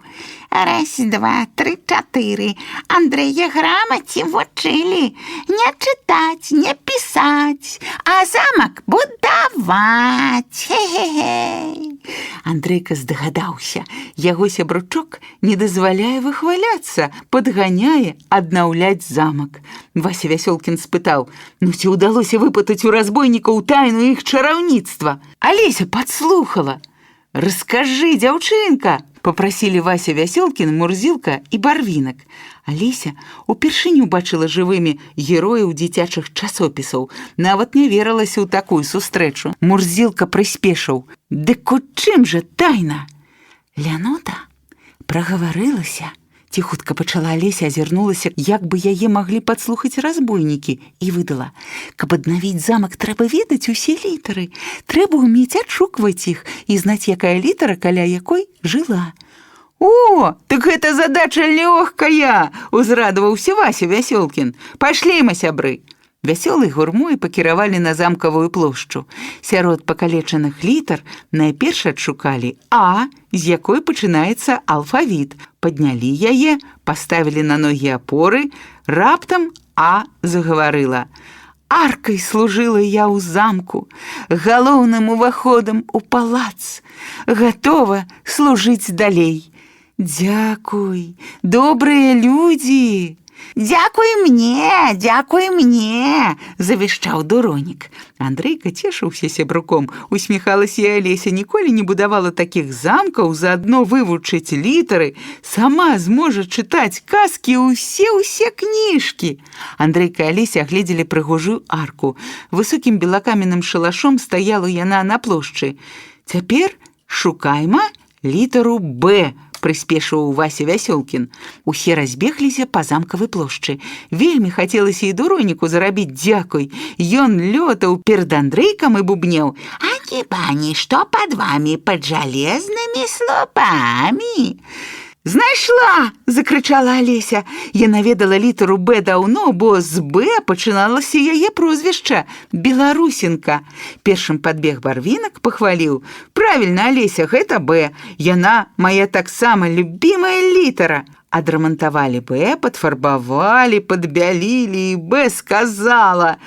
«Раз, два, тры, чатыры, Андрэя грамаце вучылі, не чытаць, не пісаць, а замак будаваць. Хе-хе-хе». Андрейка здагадаўся. Яго сябручок не дазваляе выхваляцца, падганяе аднаўляць замак. Вася Вясёлкін спытаў: «Ну ці ўдалося выпытаць у разбойнікаў тайну іх чараўніцтва?» Алеся падслухала. «Раскажы, дзяўчынка!» папрасілі Вася Вясёлкін, Мурзілка і Барвінак. Алеся упершыню бачыла жывымі герояў дзіцячых часопісаў. Нават не верылася ў такую сустрэчу. Мурзілка прыспешыў: «Дык у чым жа тайна?» Лянота прагаварылася. Ціхутка пачала Алеся, азірнулася, як бы яе маглі падслухаць разбойнікі, і выдала: каб аднавіць замак, трэба ведаць усе літары. Трэба ўмець адшукваць іх і знаць, якая літара каля якой жыла. «О, так гэта задача лёгкая!» – узрадаваўся Вася Вясёлкін. «Пашлі мы, сябры!» Вясёлай гурмой пакіравалі на замкавую плошчу. Сярод пакалечаных літар найперш адшукалі «А», з якой пачынаецца алфавіт. Паднялі яе, паставілі на ногі апоры, раптам «А» загаварыла. «Аркай служыла я ў замку, галоўным уваходам у палац, гатова служыць далей. Дзякуй, добрыя людзі!» «Дзякуй мне!» – завішчаў Дуронік. Андрейка цешыўся сябруком, усміхалася і Алеся. Ніколі не будавала такіх замкаў, заадно вывучыць літары, сама зможа чытаць казкі ўсе кніжкі. Андрейка і Алеся агледзелі прыгожую арку. Высокім белакаменным шалашом стаяла яна на плошчы. «Цяпер шукайма літару «Б», прыспешыў Вася Вясёлкін. Усе разбегліся па замкавай плошчы. Вельмі хацелася і Дуроніку зарабіць дзякуй. Ён лётаў перад Андрейкам і бубнеў: «Ані пані, што пад вамі, пад жалезнымі слупамі?» «Знайшла!» – закрычала Алеся. Яна ведала літару «Б» даўно, бо з «Б» пачыналася яе прозвішча – Беларусенка. Першым падбег Барвінак, пахваліў: «Правільна, Алеся, гэта «Б». Яна мая таксама любімая літара». Адрамантавалі «Б», падфарбавалі, падбялілі, і «Б» сказала: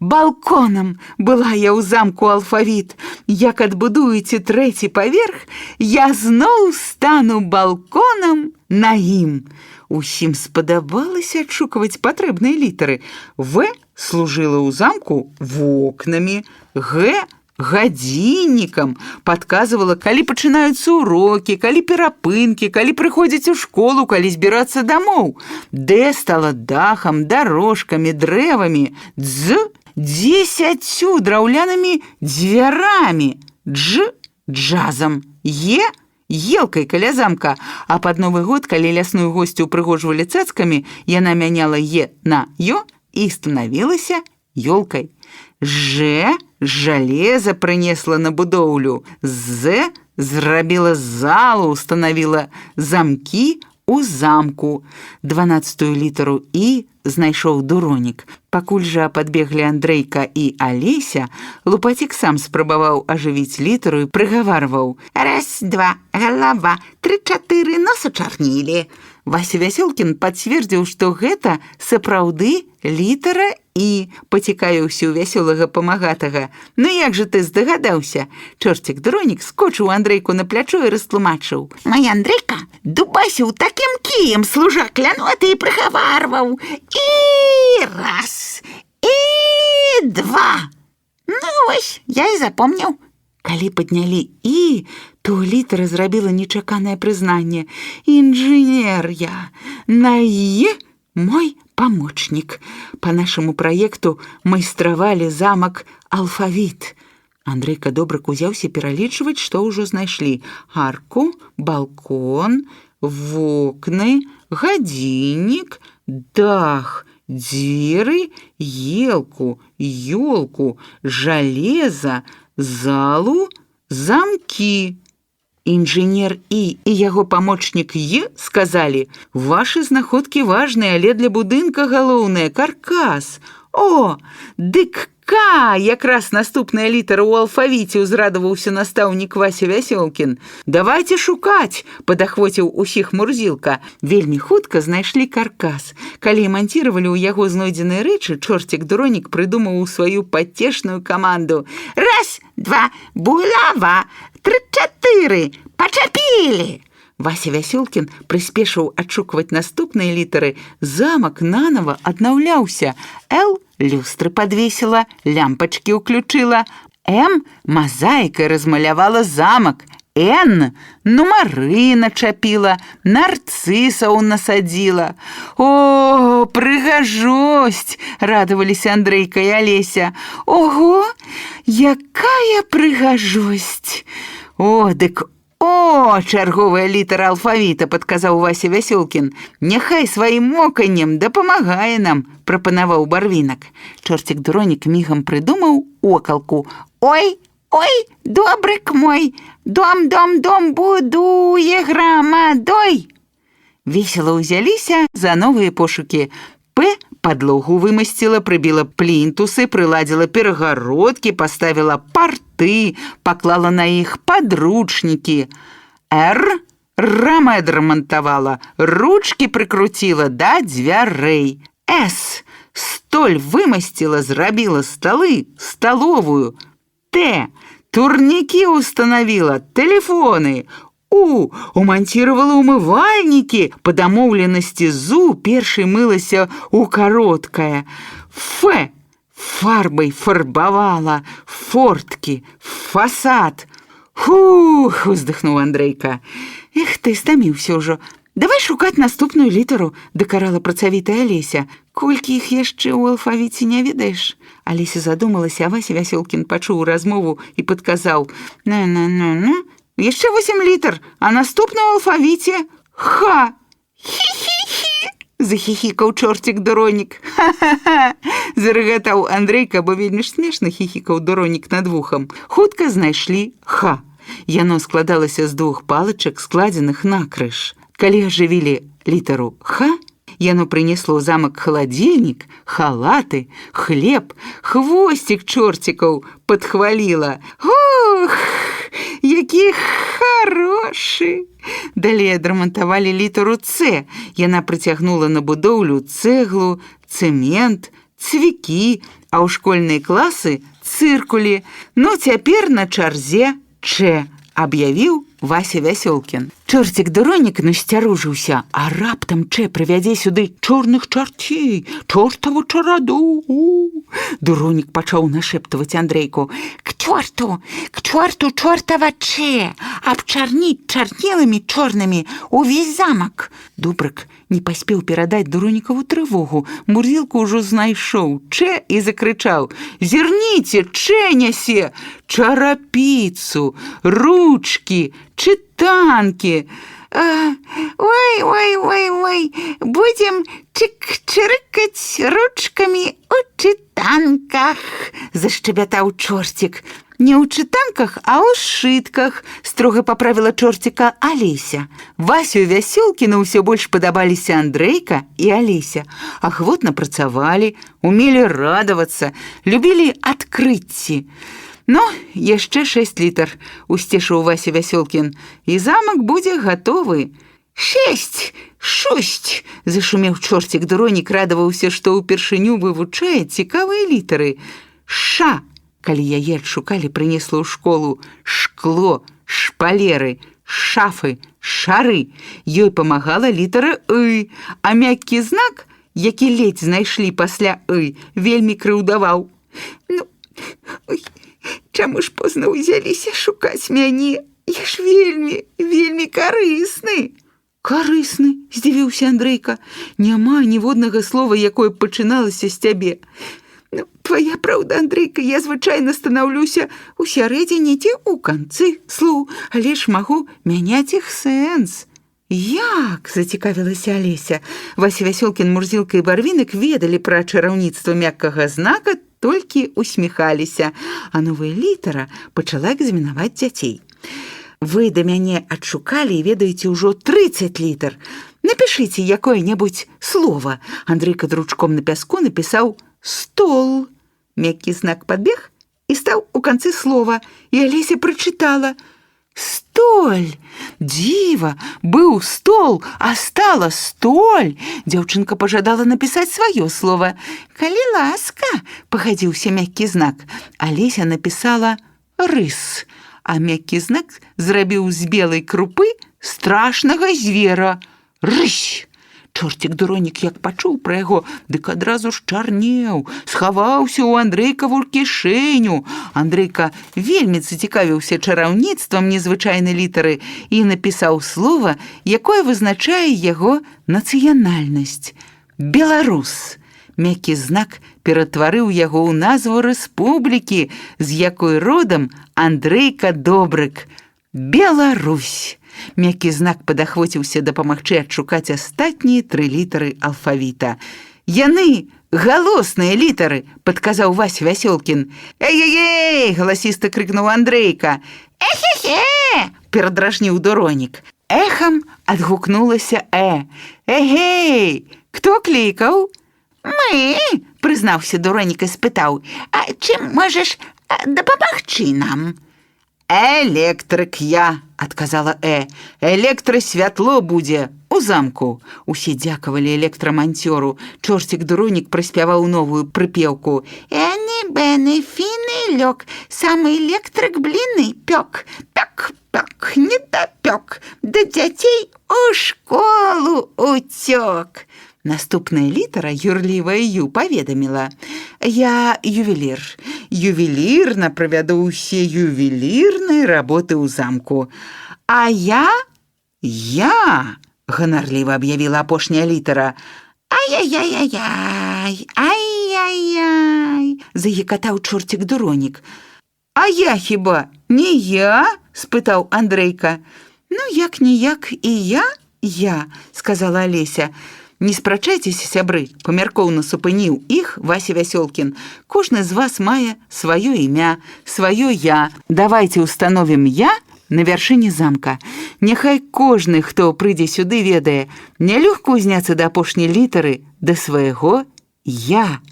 «Балконам была я ў замку алфавіт. Як адбудуеце 3-й паверх, я зноў стану балконам на ім». Усім спадабалася адшукваць патрэбныя літары. «В» служыла ў замку вокнамі, «Г» гадзіннікам, падказвала, калі пачынаюцца урокі, калі перапынкі, калі прыходзіць у школу, калі збірацца дамоў. «Д» стала дахам, дарожкамі, дрэвамі, «Дз» – 10 драўлянымі дзвярамі, «Дж» – джазам, «Е» – елкай каля замка, а пад Новы год, калі лясную госцю упрыгожвалі цацкамі, яна мяняла «Е» на «Ё» і станавілася ёлкай. «Ж» – жалеза прынесла на будоўлю, «З» – зрабіла залу, устанавіла замкі у замку. 12-ю літару «І» знайшоў Дуронік. Пакуль жа падбеглі Андрейка і Алеся, Лупацік сам спрабаваў ажывіць літару і прыгаварваў: «Раз, два, галава, 3-4, носу чарнілі». Вася Вясёлкін пацвердзіў, што гэта сапраўды літара «І», пацікавіўся ў вясёлага памагатага. «Ну як жа ты здагадаўся?» Чорцік Дуронік скочыў Андрейку на плячо і растлумачыў: «Мой Андрейка дубасіў такім кіем служак Ляноты і прыгаварваў: «І раз, і два». Ну вось, я і запомніў». Калі паднялі «І», то літара зрабіла нечаканае прызнанне: «Інжынер я, на «Е» мой помощник. По нашему проекту майстравалі замак алфавіт». Андрейка Добрык узяўся пералічваць, што ўжо знайшлі: арку, балкон, вокны, гадзіннік, дах, дзверы, елку, ёлку, жалеза, залу, замкі. Інжынер І яго памочнік Е сказалі: «Вашы знаходкі важныя, але для будынка галоўнае каркас». «О, дык К, якраз наступная літара ў алфавіце», узрадаваўся настаўнік Вася Вясёлкін. «Давайте шукаць», падахвоціў усіх Мурзілка. Вельмі хутка знайшлі каркас. Калі манціравалі ў яго знойдзеныя рэчы, чорцік Дуронік прыдумаў сваю пацешную каманду: «Раз, два, булава, 3-4, пачапілі». Вася Вясёлкін прыспешыў адшукваць наступныя літары. Замак нанова аднаўляўся. «Л» люстры падвесіла, лямпачкі ўключыла. «М» мазаікай размалявала замак. «Н» нумары начапіла, нарцысаў насадзіла. «О, прыгажосць!» – радаваліся Андрейка і Алеся. «Ого, якая прыгажосць! О, дык О, чарговая літара алфавіта, падказаў Вася Вясёлкін. Няхай сваім моканнем дапамагае нам, прапанаваў Барвінак. Чорцік Дуронік мігам прыдумаў окалку. Ой, ой, добрык мой, дом будуе грамадой. Весела ўзяліся за новыя пошукі. Падлогу вымасціла, прыбіла плінтусы, прыладзіла перагародкі, паставіла парты, паклала на іх падручнікі. Рамы адрамантавала, ручкі прыкруціла да дзвярэй. Столь вымасціла, зрабіла сталы, сталовую. Турнікі устанавіла, тэлефоны. Умонтировала умывальники, по домовленности першай мылася у кароткае. Фарбой фарбовала фортки, фасад. Фух, уздыхнул Андрейка. Эх, ты стаміўся ўжо. Давай шукаць наступную літару, дакарала працавітая Алеся. Колькі іх яшчэ ў алфавіце не ведаеш? Алеся задумалася, а Вася Вясёлкін пачуў размову і падказаў. Яшчэ 8 літар, а наступна ў алфавіце Х. Хі-хі-хі, захіхікаў чорцік Дуронік. Ха-ха-ха, зарагатаў Андрейка, бо вельмі ж смешна хіхікаў Дуронік над вухам. Хутка знайшлі Х. Яно складалася з 2 палачак, складзеных накрыж. Калі ажывілі літару Х, яно прынесло ў замак халадзільнік, халаты, хлеб, хвосцік чорцікаў падхваліла. Ох, які хорошы! Далей адрамантавалі літару Ц. Яна прыцягнула на будоўлю цэглу, цэмент, цвікі, а ў школьныя класы цыркулі. Ну, цяпер на чарзе Ч, аб'явіў Вася Вясёлкін. Чорцік Дуронік насцярожыўся, а раптам Ч прывядзе сюды чорных чарцей, чортаву чараду. Дуронік пачаў нашэптваць Андрейку. К чорту чортава Ч, абчарніць чарнелымі чорнымі увесь замак. Добрык не паспеў перадаць Дуронікаву трывогу. Мурзілка ўжо знайшоў Ч і закрычаў. Зірніце, Ч нясе чарапіцу, ручкі, чытанкі. Ой, будем чырыкаць ручкамі у чытанках, зашчабятаў чорцік. Не ў чытанках, а ў сшытках, строга паправіла чорціка Алеся. Васю Вясёлкіну ўсё больш падабаліся Андрейка і Алеся. Ахвотна працавалі, умелі радавацца, любілі адкрыцці. Ну, яшчэ 6 літар, усцешыў Вася Вясёлкін, і замак будзе гатовы. 6, зашумеў чорцік Дуронік, радаваўся, што ўпершыню вывучае цікавыя літары. Ша, калі яе адшукалі, прынесла ў школу шкло, шпалеры, шафы, шары. Ёй памагала літара «ы», а мяккі знак, які ледзь знайшлі пасля «ы», вельмі крыўдаваў. Ну, ой, чаму ж позна ўзяліся шукаць мяне? Я ж вельмі карысны. Карысны, здзівіўся Андрейка. Няма ніводнага слова, якое пачыналася з цябе. Ну, твоя праўда, Андрейка, я звычайна станаўлюся ў сярэдзіне ці ў канцы слоў, але ж магу мяняць іх сэнс. Як? Зацікавілася Алеся. Вася Вясёлкін, Мурзілка і Барвінак ведалі пра чараўніцтва мяккага знака, толькі усміхаліся, а новая літара пачала экзаменаваць дзяцей. Вы да мяне адшукалі і ведаеце ўжо 30 літар. Напішыце якое-небудзь слова. Андрейка дручком на пяску напісаў «стол». Мяккі знак падбег і стаў у канцы слова, і Алеся прачытала «столь». Дзіва, быў стол, а стала столь. Дзяўчынка пажадала напісаць сваё слова. «Калі ласка», пагадзіўся мяккі знак. Алеся напісала «рыс», а мяккі знак зрабіў з белай крупы страшнага звера. «Рысь». Чорцік Дуронік, як пачуў пра яго, дык адразу ж чарнеў, схаваўся ў Андрейкаву кішэню. Андрейка вельмі зацікавіўся чараўніцтвам незвычайнай літары і напісаў слова, якое вызначае яго нацыянальнасць. «Беларус». Мяккі знак ператварыў яго ў назву рэспублікі, з якой родам Андрейка Добрык. Беларусь. Мяккі знак падахвоціўся дапамагчы адшукаць астатнія 3 літары алфавіта. Яны галосныя літары, падказаў Вася Вясёлкін. Эй-эй-эй! Галасіста крыкнуў Андрейка. Эхе-хе! Перадражніў Дуронік. Эхам адгукнулася Эгей! Хто клікаў? Мы, прызнаўся Дуронік і спытаў. А чым можаш дапамагчы нам? Электрык я, адказала Электрасвятло будзе у замку. Усе дзякавалі электраманцёру. Чорцік Дуронік прыспяваў новую прыпеўку. Эні-бэны, фіны лёг, сам электрык бліны пёк. Пёк, не дапёк, да дзяцей у школу уцёк. Наступная літара, юрлівая Ю, паведаміла. Я ювелір. Ювелірна правяду ўсе ювелірныя работы ў замку. А я, ганарліва аб'явіла апошняя літара. Ай-яй-яй-яй, ай-яй-яй, загікатаў чорцік Дуронік. А я хіба не я? Спытаў Андрейка. Ну, як-ніяк і я, сказала Алеся. Не спрачайцеся, сябры, памяркоўна супыніў іх Вася Вясёлкін. Кожны з вас мае сваё імя, сваё я. Давайте установім я на вяршыні замка. Няхай кожны, хто прыйдзе сюды, ведае, нялёгка ўзняцца да апошняй літары да свайго я.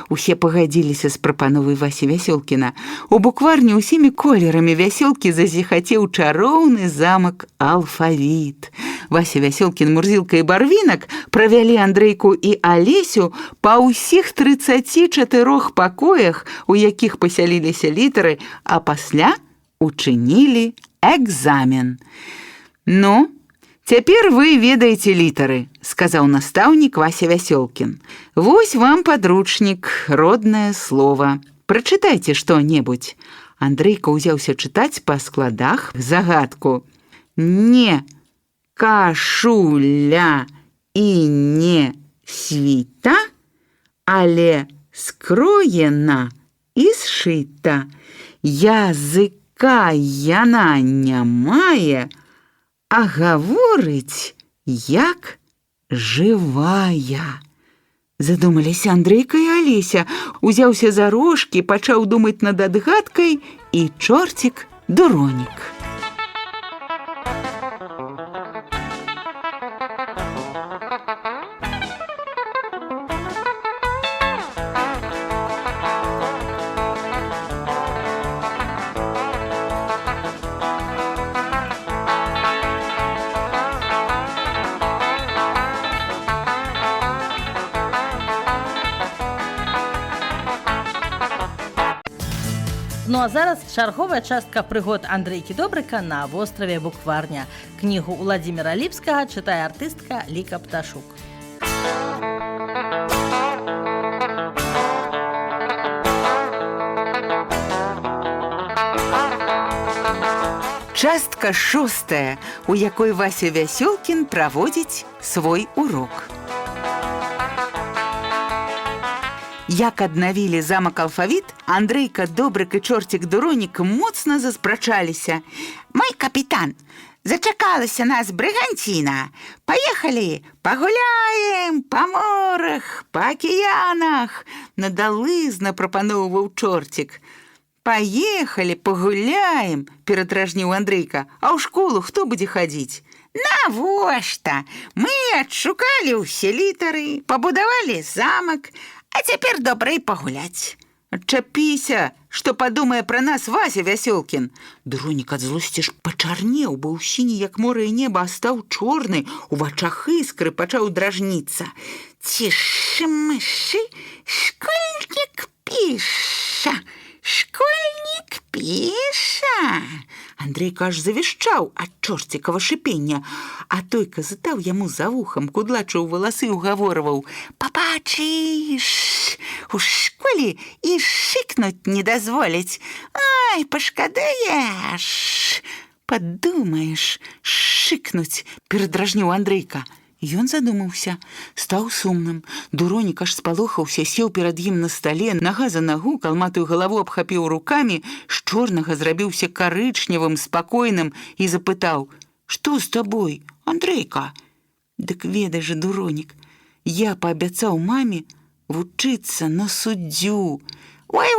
Усе пагадзіліся з прапановай Васі Вясёлкіна. У букварні ўсімі колерамі вясёлкі зазіхацеў чароўны замак алфавіт. Вася Вясёлкін, Мурзілка і Барвінак правялі Андрейку і Алесю па ўсіх 34 пакоях, у якіх пасяліліся літары, а пасля учынілі экзамен. Ну, цяпер вы ведаеце літары, сказаў настаўнік Вася Вясёлкін. Вось вам падручнік, роднае слова. Прачытайце што-небудзь. Андрейка ўзяўся чытаць па складах загадку. Не кашуля і не світа, але скроена і сшыта. Языка яна не мае, а гаворыць, як жывая. Задумаліся Андрейка і Алеся, узяўся за рожкі, пачаў думаць над адгадкай і чорцік Дуронік. Ну а зараз чарговая частка прыгод Андрейкі Добрыка на востраве Букварня. Кнігу Уладзіміра Ліпскага чытае артыстка Ліка Пташук. Частка 6, у якой Вася Вясёлкін праводзіць свой урок. Як аднавілі замак алфавіт, Андрейка Добрык і чорцік Дуронік моцна заспрачаліся. Мой капітан, зачакалася нас брыганціна. Паехалі, пагуляем па морах, па акіянах, надалызна прапаноўваў чорцік. Паехалі, пагуляем, перадражніў Андрейка. А ў школу хто будзе хадзіць? Навошта? Мы адшукалі ўсе літары, пабудавалі замак, а цяпер добра і пагуляць. Адчапіся, што падумае пра нас Вася Вясёлкін. Дуронік ад злосці ж пачарнеў, быў сіні, як море і неба, а стаў чорны, у вачах іскры пачаў дражніцца. Цішы-мышы, школьнік піша, школьнік піша. Андрейка аж завішчаў ад чорцікава шыпення, а тойка затаў яму за вухам, кудлачыў валасы і угаворваў: «Пабачыш, у школе і шыкнуць не дазволяць. Ай, пашкадаеш!» «Падумаеш, шыкнуць!» – перадражніў Андрейка. Ён задумаўся, стаў сумным. Дуронік аж спалохаўся, сеў перад ім на стале, нага за нагу, калматую галаву абхапіў рукамі, з чорнага зрабіўся карычневым, спакойным і запытаў: «Што з табой, Андрейка?» «Дык ведай жа, Дуронік, я паабяцаў маме вучыцца на суддзю». «Ой,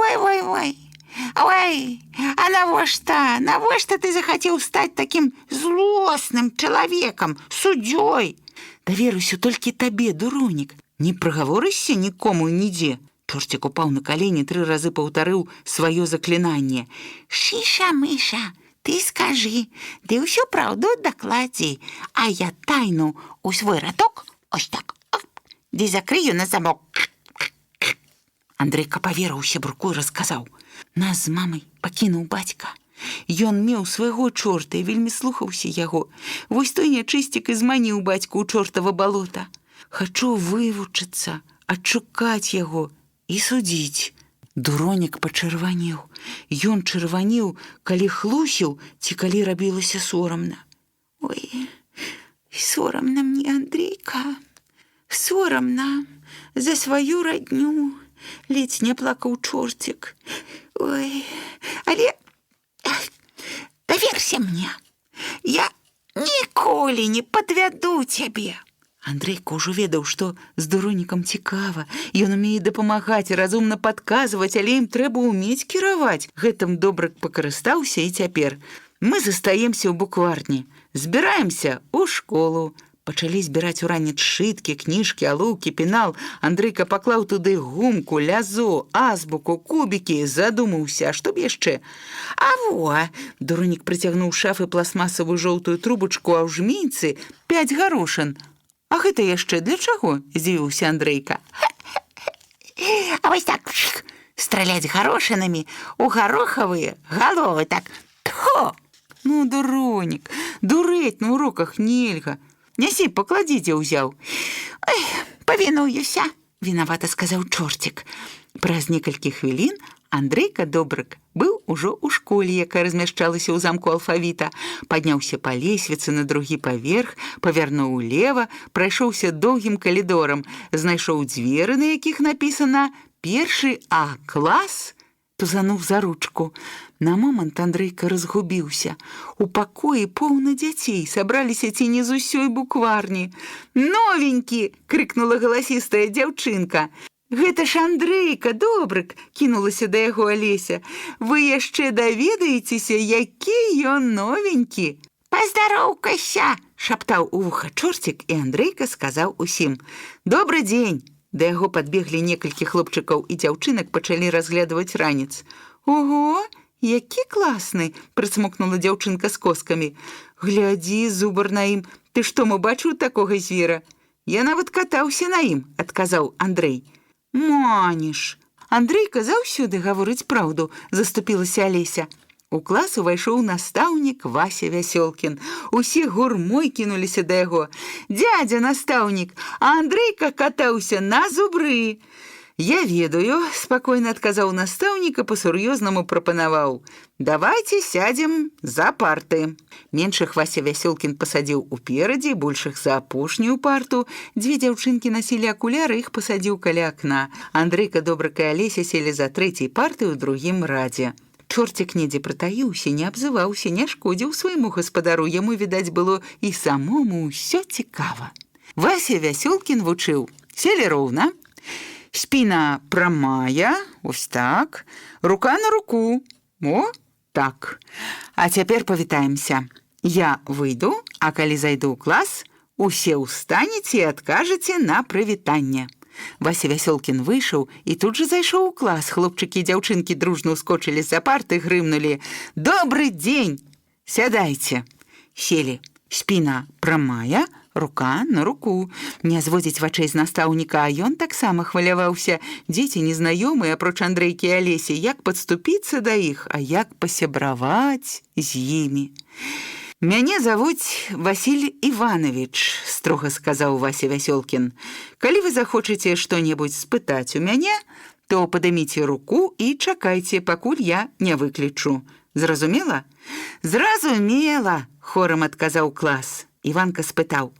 а навошта ты захацеў стаць такім злосным чалавекам, суддзёй?» «Даверуся толькі табе, Дуронік, не прагаворышся нікому нідзе». Чорцік упаў на калені, 3 разы паўтарыў сваё заклінанне. «Шыша-мыша, ты скажы, ды ўсю праўду дакладзі, а я тайну у свой радок, ось так, ды закрыю на замок». Андрейка паверыў сябруку і расказаў: «Нас з мамай пакінуў бацька. Ён меў свайго чорта і вельмі слухаўся яго. Вось той нячысцік і зманіў бацьку ў чортава балота. Хачу вывучыцца, адшукаць яго і судзіць». Дуронік пачырванеў. Ён чырванеў, калі хлусіў ці калі рабілася сорамна. «Ой, сорамна мне, Андрейка, сорамна за сваю радню», ледзь не плакаў чорцік. «Ой, але даверся мне, я ніколі не падвяду цябе». Андрейка ўжо ведаў, што з Дуронікам цікава. Ён умее дапамагаць і разумна падказваць, але ім трэба ўмець кіраваць. Гэтым Добрык пакарыстаўся, і цяпер мы застаемся ў букварні, збіраемся ў школу. Пачалі збіраць уранец сшыткі, кніжкі, алоўкі, пенал. Андрейка паклаў туды гумку, лязо, азбуку, кубікі, задумаўся, а што б яшчэ? «А во!» Дуронік прыцягнуў шафы пластмасавую жоўтую трубачку, а ў жмейцы 5 гарошын. «А гэта яшчэ для чаго?» – здзівіўся Андрейка. «А вось так страляць гарошынамі у гарохавыя галовы, так, тхо!» «Ну, Дуронік, дурэць на уроках нельга. Нясі, пакладі, дзе ўзяў». «Ой, павінуюся», – вінавата сказаў чорцік. Праз некалькі хвілін Андрейка Добрык быў ужо ў школе, якая размяшчалася ў замку алфавіта. Падняўся па лесвіцы на другі паверх, павярнуў улева, прайшоўся доўгім калідорам, знайшоў дзверы, на якіх напісана «Першы А-клас», тузануў за ручку. На момант Андрейка разгубіўся. У пакоі поўна дзяцей, сабраліся ці не з усёй букварні. «Новенькі!» – крыкнула галасістая дзяўчынка. «Гэта ж Андрейка Добрык!» – кінулася да яго Алеся. «Вы яшчэ даведаецеся, які ён новенькі!» «Паздароўкайся!» – шаптаў у вуха чорцік, і Андрейка сказаў усім: «Добры дзень!» Да яго падбеглі некалькі хлопчыкаў і дзяўчынак, пачалі разглядваць ранец. «Ого, які класны!» – прысмокнула дзяўчынка з коскамі. «Глядзі, зубар на ім, ты што, мо бачыў такога звера?» «Я нават катаўся на ім», – адказаў Андрей. «Маніш, Андрейка заўсёды гаворыць праўду», – заступілася Алеся. У клас увайшоў настаўнік Вася Вясёлкін. Усе гурмой кінуліся да яго. «Дядзя настаўнік, а Андрейка катаўся на зубры». «Я ведаю», – спакойна адказаў настаўнік і па-сур'ёзнаму прапанаваў: «Давайце сядзем за парты». Меншых Вася Вясёлкін пасадзіў уперадзе, большых за апошнюю парту. 2 дзяўчынкі насілі акуляры, іх пасадзіў каля акна. Андрейка Добрык і Алеся селі за 3-й партай у другім радзе. Чорцік недзе прытаіўся, не абзываўся, не шкодзіў свайму гаспадару, яму, відаць, было і самому ўсё цікава. Вася Вясёлкін вучыў: селі роўна, спіна прамая, ось так, рука на руку, о, так. А цяпер павітаемся. Я выйду, а калі зайду ў клас, усе ўстанеце і адкажаце на прывітанне». Вася Вясёлкін выйшаў і тут жа зайшоў у клас. Хлопчыкі і дзяўчынкі дружна ўскочылі з-за парты, грымнулі: «Добры дзень! Сядайце!» Сели. Спіна прамая, рука на руку. Не зводзіць вачэй з настаўніка, а ён таксама хваляваўся. Дзеці незнаёмыя, апроч Андрейкі і Алесі, як падступіцца да іх, а як пасябраваць з імі. «Мяне завуць Васіль Іванович», – строга сказаў Вася Вясёлкін. «Калі вы захочаце што-небудзь спытаць у мяне, то падыміце руку і чакайце, пакуль я не выклічу. Зразумела?» «Зразумела», – хорам адказаў клас. Іванка спытаў: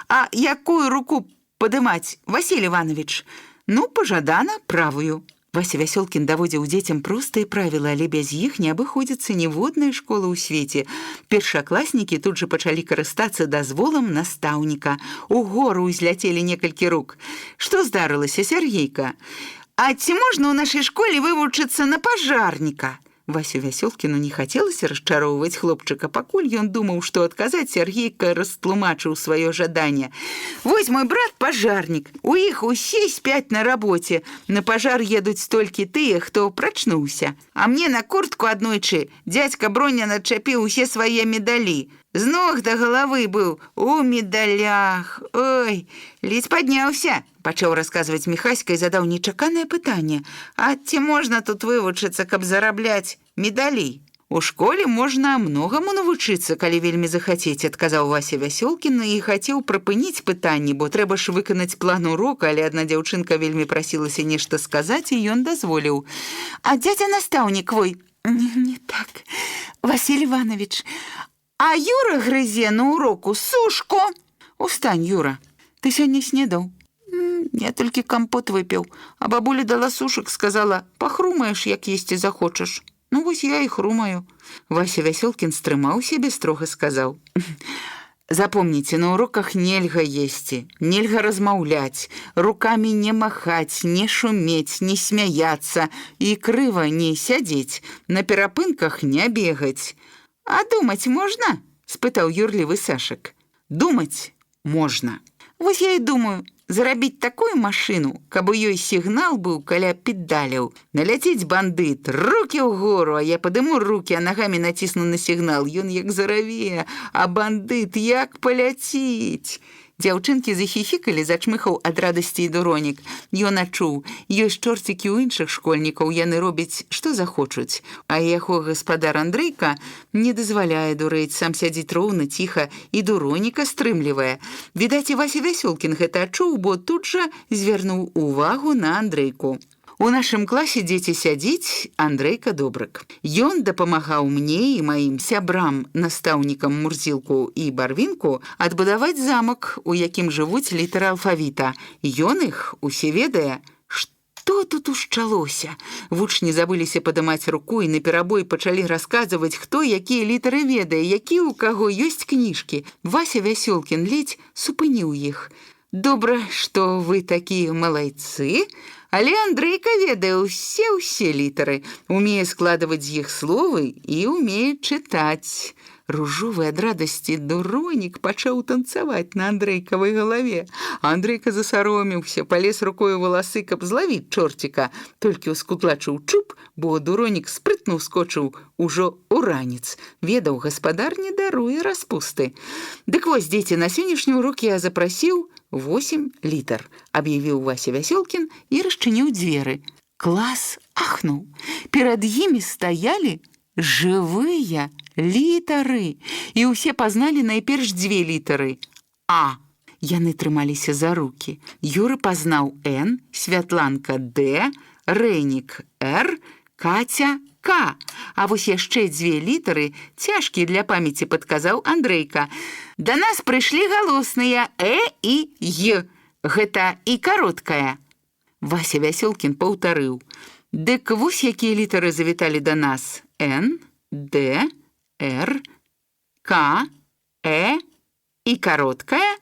А якую руку падымаць, Васіль Іванович? Ну, пажадана, правую. Вася Вясёлкін даводзіў дзецям простыя правілы, але без іх не абыходзіцца ніводная школа ў свеце. Першакласнікі тут жа пачалі карыстацца дазволам настаўніка. Угору узляцелі некалькі рук. Што здарылася, Сяргейка? А ці можна ў нашай школе вывучыцца на пажарніка? Васю Вясёлкіну не хацелася расчароўваць хлопчыка, пакуль ён думаў, што адказаць, Сяргейка растлумачыў сваё жаданне. «Вось мой брат пажарнік, у іх усе спяць на рабоце. На пажар едуць толькі тыя, хто прачнуўся. А мне на куртку аднойчы дзядзька Броня начапіў усе свае медалі. З ног да галавы быў у медалях. Ой, ледзь падняўся!» Пачаў расказваць Міхаська і задаў нечаканае пытанне. «А ці можна тут вывучыцца, каб зарабляць медалі?» «У школе можна многаму навучыцца, калі вельмі захацець», адказаў Вася Вясёлкін і хацеў прыпыніць пытанне, бо трэба ж выканаць план урока, але адна дзяўчынка вельмі прасілася нешта сказаць, і ён дазволіў. «А дзядзя настаўнік твой?» «Не так, Васіль Іванович. А Юра грызе на уроку сушку». «Устань, Юра, ты сёння снедаў?» «Я толькі кампот выпіў, а бабуля дала сушак, сказала, пахрумаеш, як есці захочаш. Ну, вось я і хрумаю». Вася Вясёлкін стрымаў сябе, строга сказаў. «Запомніце, на уроках нельга есці, нельга размаўляць, рукамі не махаць, не шумець, не смяяцца і крыва не сядзець, на перапынках не бегаць». «А думаць можна?» – спытаў юрлівы Сашак. «Думаць можна. Вось я і думаю, зарабіць такую машыну, каб у ёй сігнал быў каля педаляў. Наляцець бандыт, рукі ўгору, а я падыму рукі, а нагамі націсну на сігнал. Ён як зараве, а бандыт як паляціць». Дзяўчынкі захіхікалі, зачмыхаў ад радасці і Дуронік. Ён адчуў, ёсць чорцікі ў іншых школьнікаў, яны робяць, што захочуць. А яго гаспадар Андрейка не дазваляе дурэць, сам сядзіць роўна, ціха, і Дуроніка стрымлівае. Відаць, і Вася Вясёлкін гэта адчуў, бо тут жа звярнуў увагу на Андрейку. У нашым класе дзеці сядзіць Андрейка Добрык. Ён дапамагаў мне і маім сябрам, настаўнікам Мурзілку і Барвінку, адбудаваць замак, у якім жывуць літары алфавіта. Ён іх усе ведае. Што тут ушчалося? Вучні забыліся падымаць руку і наперабой пачалі расказваць, хто якія літары ведае, які ў каго ёсць кніжкі. Вася Вясёлкін ледзь супыніў іх. «Добра, што вы такія малайцы, але Андрейка ведае ўсе літары, умее складваць з іх словы і умее чытаць». Ружовы ад радасці Дуронік пачаў танцаваць на Андрейкавай галаве. Андрейка засаромеўся, палез рукою валасы, каб злавіць чорціка. Толькі ўскуклачыў чуб, бо Дуронік спрытна ўскочыў ужо ў ранец. Ведаў, гаспадар не даруе распусты. «Дык вось, дзеці, на сённяшні урок я запрасіў 8 літар», аб'явіў Вася Вясёлкін і расчыніў дзверы. Клас ахнуў. Перад імі стаялі жывыя літары, і ўсе пазналі найперш 2 літары «А». Яны трымаліся за рукі. Юра пазнаў «Н», Святланка «Д», Рэнік «Р», Каця «К». А вось яшчэ 2 літары, цяжкія для памяці, падказаў Андрейка. «Да нас прыйшлі галосныя «Э» і «Й». Гэта і кароткая». Вася Вясёлкін паўтарыў. «Дык вось якія літары завіталі да нас. «Н», «Д», «Р», «К», «Э» і кароткая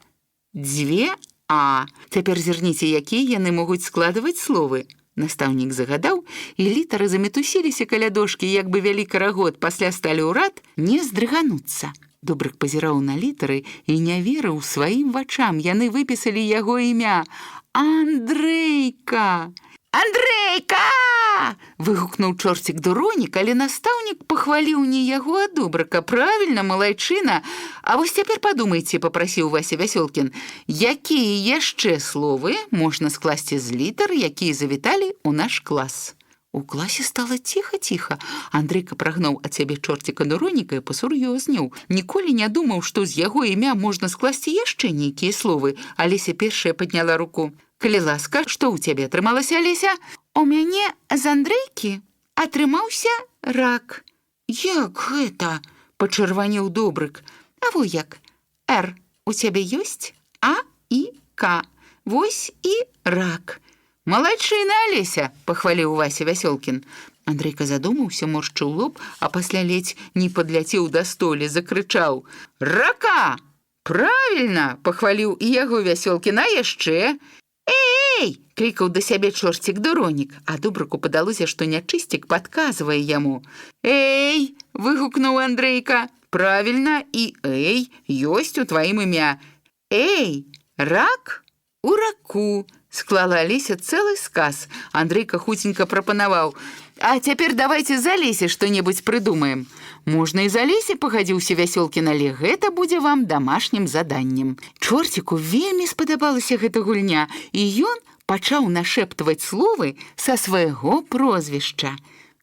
2 «А». Цяпер зірніце, якія яны могуць складваць словы». Настаўнік загадаў, і літары замітусіліся каля дошкі, як бы вялікі рагот, пасля сталі ў рад не здрыгануцца. Добрык пазіраў на літары і не верыў сваім вачам. Яны выпісалі яго імя Андрейка. «Андрейка!» – выгукнуў чорцік Дуронік, але настаўнік пахваліў не яго, а Добрыка. «Правільна, малайчына. А вось цяпер падумайце», – папрасіў Вася Вясёлкін, «якія яшчэ словы можна скласці з літар, якія завіталі ў наш клас». У класе стала ціха-ціха. Андрейка прагнуў ад сябе чорціка Дуроніка і пасур'ёзнеў. Ніколі не думаў, што з яго імя можна скласці яшчэ нейкія словы. Алеся першая падняла руку. «Калі ласка, што ў цябе атрымалася, Алеся?» «У мяне з Андрейкі атрымаўся рак». «Як гэта?» – пачырванеў Добрык. «А во як. Р у цябе ёсць, А і К. Вось і рак. Малайчына, Алеся, пахваліў Вася Вясёлкін. Андрейка задумаўся, моршчыў лоб, а пасля ледзь не падляцеў да столі, закрычаў: «Рака! Правільна!» — пахваліў і яго Вясёлкін, а яшчэ. «Эй!» — клікаў да сябе чорцік Дуронік, а Добрыку падалося, што нячысцік падказвае яму. «Эй!» — выгукнуў Андрейка. «Правільна, і «эй» ёсць у тваім імя. Эй, рак у раку!» — склала Алеся цэлы сказ. Андрейка хуценька прапанаваў: «А цяпер давайте за Алесе што-небудзь прыдумаем». «Можна і за Алесе», — пагадзіўся Вясёлкін, «але гэта будзе вам дамашнім заданнем». Чорціку вельмі спадабалася гэта гульня, і ён пачаў нашэптваць словы са свайго прозвішча.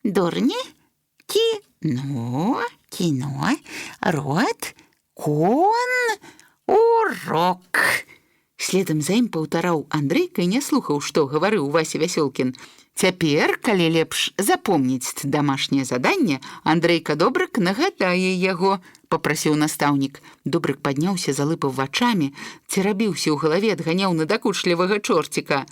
«Дурні, кіно, кіно, рот, кон, урок». Следам за ім паўтараў Андрейка і не слухаў, што гаварыў Вася Вясёлкін. Цяпер, калі лепш запомніць дамашняе заданне, Андрейка Добрык нагадае яго, папрасіў настаўнік. Добрык падняўся, залыпаў вачамі, церабіўся ў галаве, адганяў надакучлівага чорціка.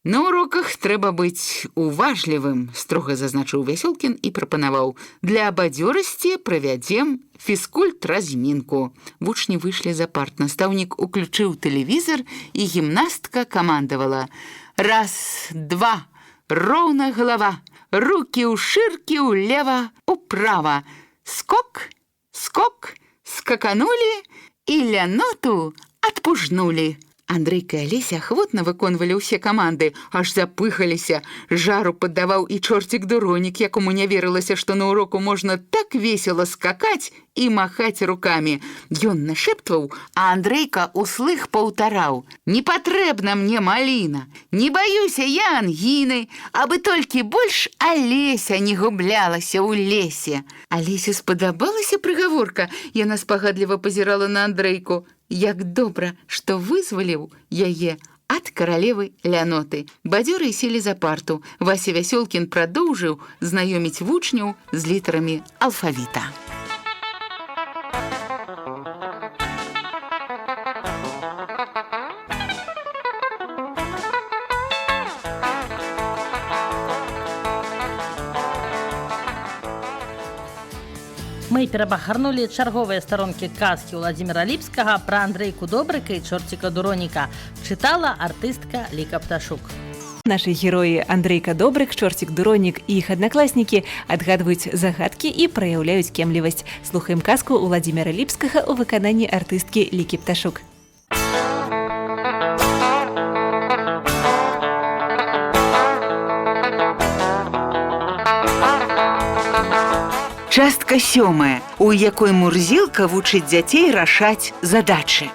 «На уроках трэба быць уважлівым», — строга зазначыў Вясёлкін і прапанаваў: «Для бадзёрасці правядзем фізкульт-размінку». Вучні выйшлі за парт. Настаўнік уключыў тэлевізор, і гімнастка камандавала: «Раз, два, роўна галава, рукі ўшыркі ўлева, управа, скок, скок, скаканулі і ляноту адпужнулі». Андрейка і Алеся ахвотна выконвалі ўсе каманды, аж запыхаліся. Жару паддаваў і чорцік Дуронік, якому не верылася, што на уроку можна так весела скакаць і махаць рукамі. Ён нашэптваў, а Андрейка услых паўтараў: «Не патрэбна мне маліна, не баюся я ангіны, абы толькі больш Алеся не гублялася ў лесе». Алесе спадабалася прыгаворка, яна спагадліва пазірала на Андрейку. Як добра, што вызваліў яе ад каралевы ляноты. Бадзёры селі за парту. Вася Вясёлкін прадоўжыў знаёміць вучняў з літарамі алфавіта. Мы перабахарнулі чарговыя старонкі казкі Уладзіміра Ліпскага пра Андрейку Добрыка і чорціка Дуроніка. Чытала артыстка Ліка Пташук. Нашы героі Андрейка Добрык, чорцік Дуронік і іх аднакласнікі адгадваюць загадкі і праяўляюць кемлівасць. Слухаем казку Уладзіміра Ліпскага ў выкананні артысткі Лікі Пташук. Частка 7, у якой Мурзілка вучыць дзяцей рашаць задачы.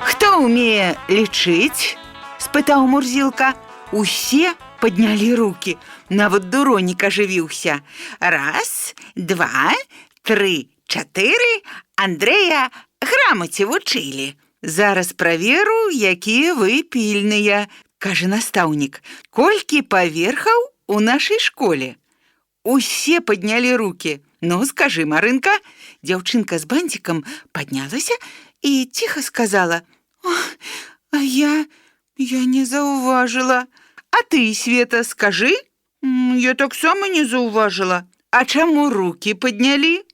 «Хто ўмее лічыць?» – спытаў Мурзілка. Усе паднялі рукі, нават Дуронік ажывіўся. «Раз, два, тры, чатыры, Андрэя грамаце вучылі. Зараз праверу, якія вы пільныя», – кажа настаўнік. «Колькі паверхаў у нашай школе?» Усе паднялі рукі. «Ну, скажы, Марынка». Дзяўчынка з бантикам паднялася і ціха сказала: «А я не заўважыла». «А ты, Света, скажы». «Я таксама не заўважыла». «А чаму рукі паднялі?»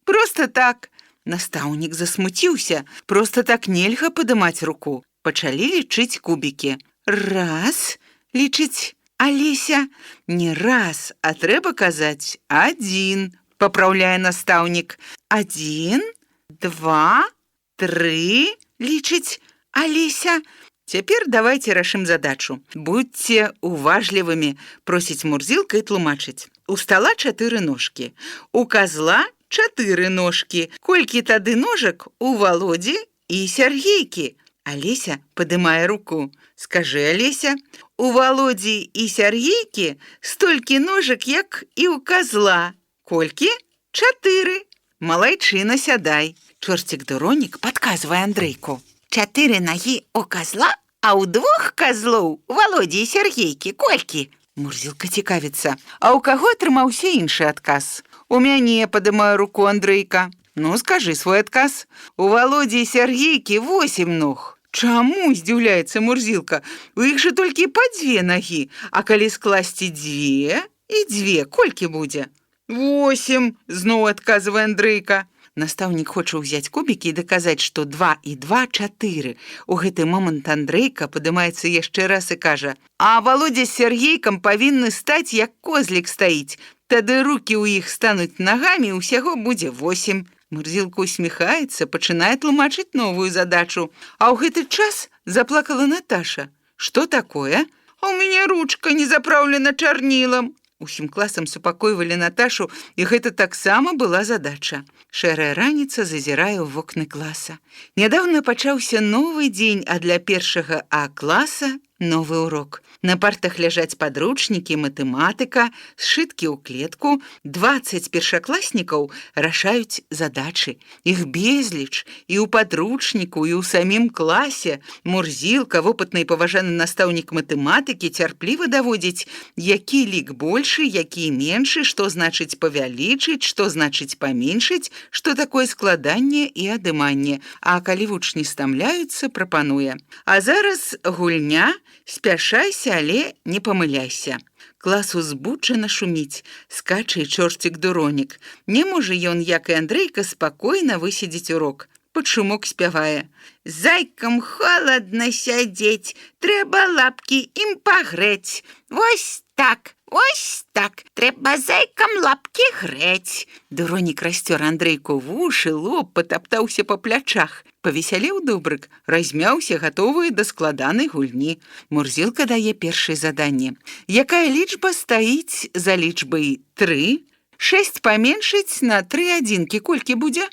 «Проста так». Настаўнік засмуціўся. Проста так нельга падымаць руку. Пачалі лічыць кубікі. «Раз», лічыць Алеся. «Не раз, а трэба казаць 1», папраўляе настаўнік. 1, 2, 3, лічыць Алеся. «Цяпер давайте рашым задачу. Будьце уважлівымі», просіць Мурзілка і тлумачыць. «У стала 4 ножкі, у казла 4 ножкі. Колькі тады ножак у Володзі і Сяргейкі?» Алеся падымае руку. «Скажы, Алеся, у Володзі і Сяргейкі столькі ножак, як і ў казла. Колькі? 4. Малайчына, сядай». Чорцік Дуронік падказвае Андрейку. 4 нагі у казла, а ў 2 казлоў Володзі і Сяргейкі колькі? Мурзілка цікавіцца. А ў каго атрымаўся іншы адказ? «У мяне», падымае руку Андрейка. Ну, скажи свой адказ. У Володі і Сяргейкі 8 ног. Чаму, здзіўляецца Мурзілка? У іх жа толькі па 2 нагі, а калі скласці 2 і 2, колькі будзе? 8, зноў адказвае Андрейка. Настаўнік хоча ўзяць кубікі і даказаць, што 2 і 2 – 4. У гэты момант Андрейка падымаецца яшчэ раз і кажа: «А Володя з Сяргейкам павінны стаць, як козлік стаіць. Тады рукі ў іх стануць нагамі, усяго будзе 8». Мурзілка усміхаецца, пачынае тлумачыць новую задачу. А ў гэты час заплакала Наташа. «Што такое? А ў мяне ручка не запраўлена чарнілам». Усім класам супакойвалі Наташу, і гэта таксама была задача. Шэрая раніца зазірае ў вокны класа. Нядаўна пачаўся новы дзень, а для першага А-класа новы урок. На партах ляжаць падручнікі, матэматыка, сшыткі ў клетку. 20 першакласнікаў рашаюць задачы. Іх безліч і ў падручніку, і ў самім класе. Мурзілка, вопытны і паважаны настаўнік матэматыкі, цярпліва даводзіць, які лік большы, які меншы, што значыць павялічыць, што значыць паменшыць, што такое складанне і адыманне. А калі вучні стамляюцца, прапануе: «А зараз гульня, спяшайся, але не памыляйся». Клас узбуджана шуміць, скача і чорцік-дуронік. Не можа ён, як і Андрейка, спакойна высидзець урок. Пад шумок спявае: «Зайкам холадна сядзець, трэба лапкі ім пагрэць. Вось так, трэба зайкам лапкі грэць». Дуронік расцёр Андрейку вушы, лоб, патаптаўся па плячах. Павесялеў добрык, размяўся, гатовы да складанай гульні. Мурзілка дае першае заданне. Якая лічба стаіць за лічбай 3? 6 паменшыць на 3 адзінкі колькі будзе?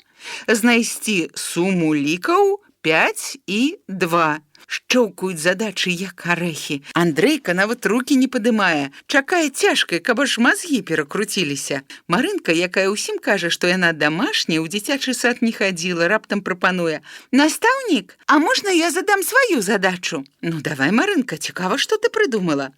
Знайсці суму лікаў 5 і 2. Шчоўкаюць задачы, як арэхі. Андрейка нават рукі не падымае. Чакае цяжка, каб аж мазгі перакруціліся. Марынка, якая ўсім кажа, што яна дамашняя, у дзіцячы сад не хадзіла, раптам прапануе: «Настаўнік, а можна я задам сваю задачу?» «Ну, давай, Марынка, цікава, што ты прыдумала».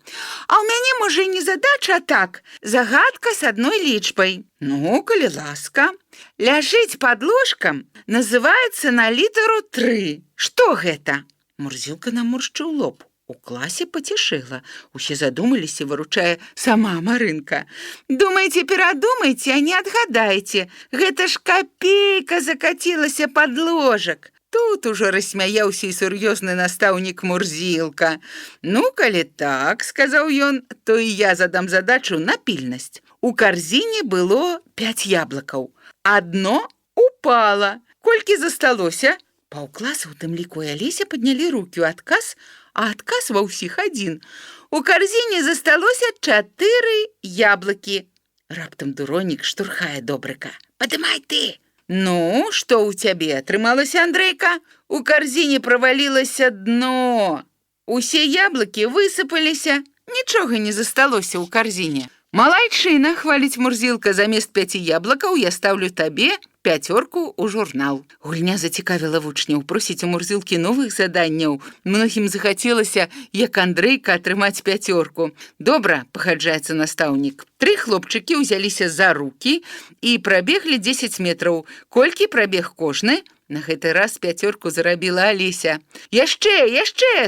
«А ў мяне, можа, і не задача, а так, загадка з адной лічбай». «Ну, калі ласка». «Ляжыць пад ложкам называецца на літару 3. Што гэта?» Мурзілка наморшчыў лоб. У класе пацішэла. Усе задумаліся, выручае сама Марынка. «Думайце, перадумайце, а не адгадайце. Гэта ж капейка закацілася пад ложак». Тут ужо рассмяяўся і сур'ёзны настаўнік Мурзілка. «Ну, калі так, — сказаў ён, — то і я задам задачу на пільнасць. У карзіне было 5 яблыкаў. Адно упала. Колькі засталося?» Паўкласа, у тым ліку і Алеся, паднялі рукі ў адказ, а адказ ва ўсіх адзін. У карзіне засталося 4 яблыкі. Раптам Дуронік штурхае добрыка: «Падымай ты!» «Ну, што ў цябе атрымалася, Андрейка?» «У карзіне правалілася дно. Усе яблыкі высыпаліся. Нічога не засталося ў карзіне». «Малайчына, — хваліць Мурзілка, — замест 5 яблыкаў я ставлю табе 5 ў журнал». Гульня зацікавіла вучняў, просіць у Мурзілкі новых заданняў. Многім захацелася, як Андрейка, атрымаць 5. «Добра, — пагаджаецца настаўнік». 3 хлопчыкі ўзяліся за рукі і прабеглі 10 метраў. Колькі прабег кожны? На гэты раз 5 зарабіла Алеся. «Яшчэ!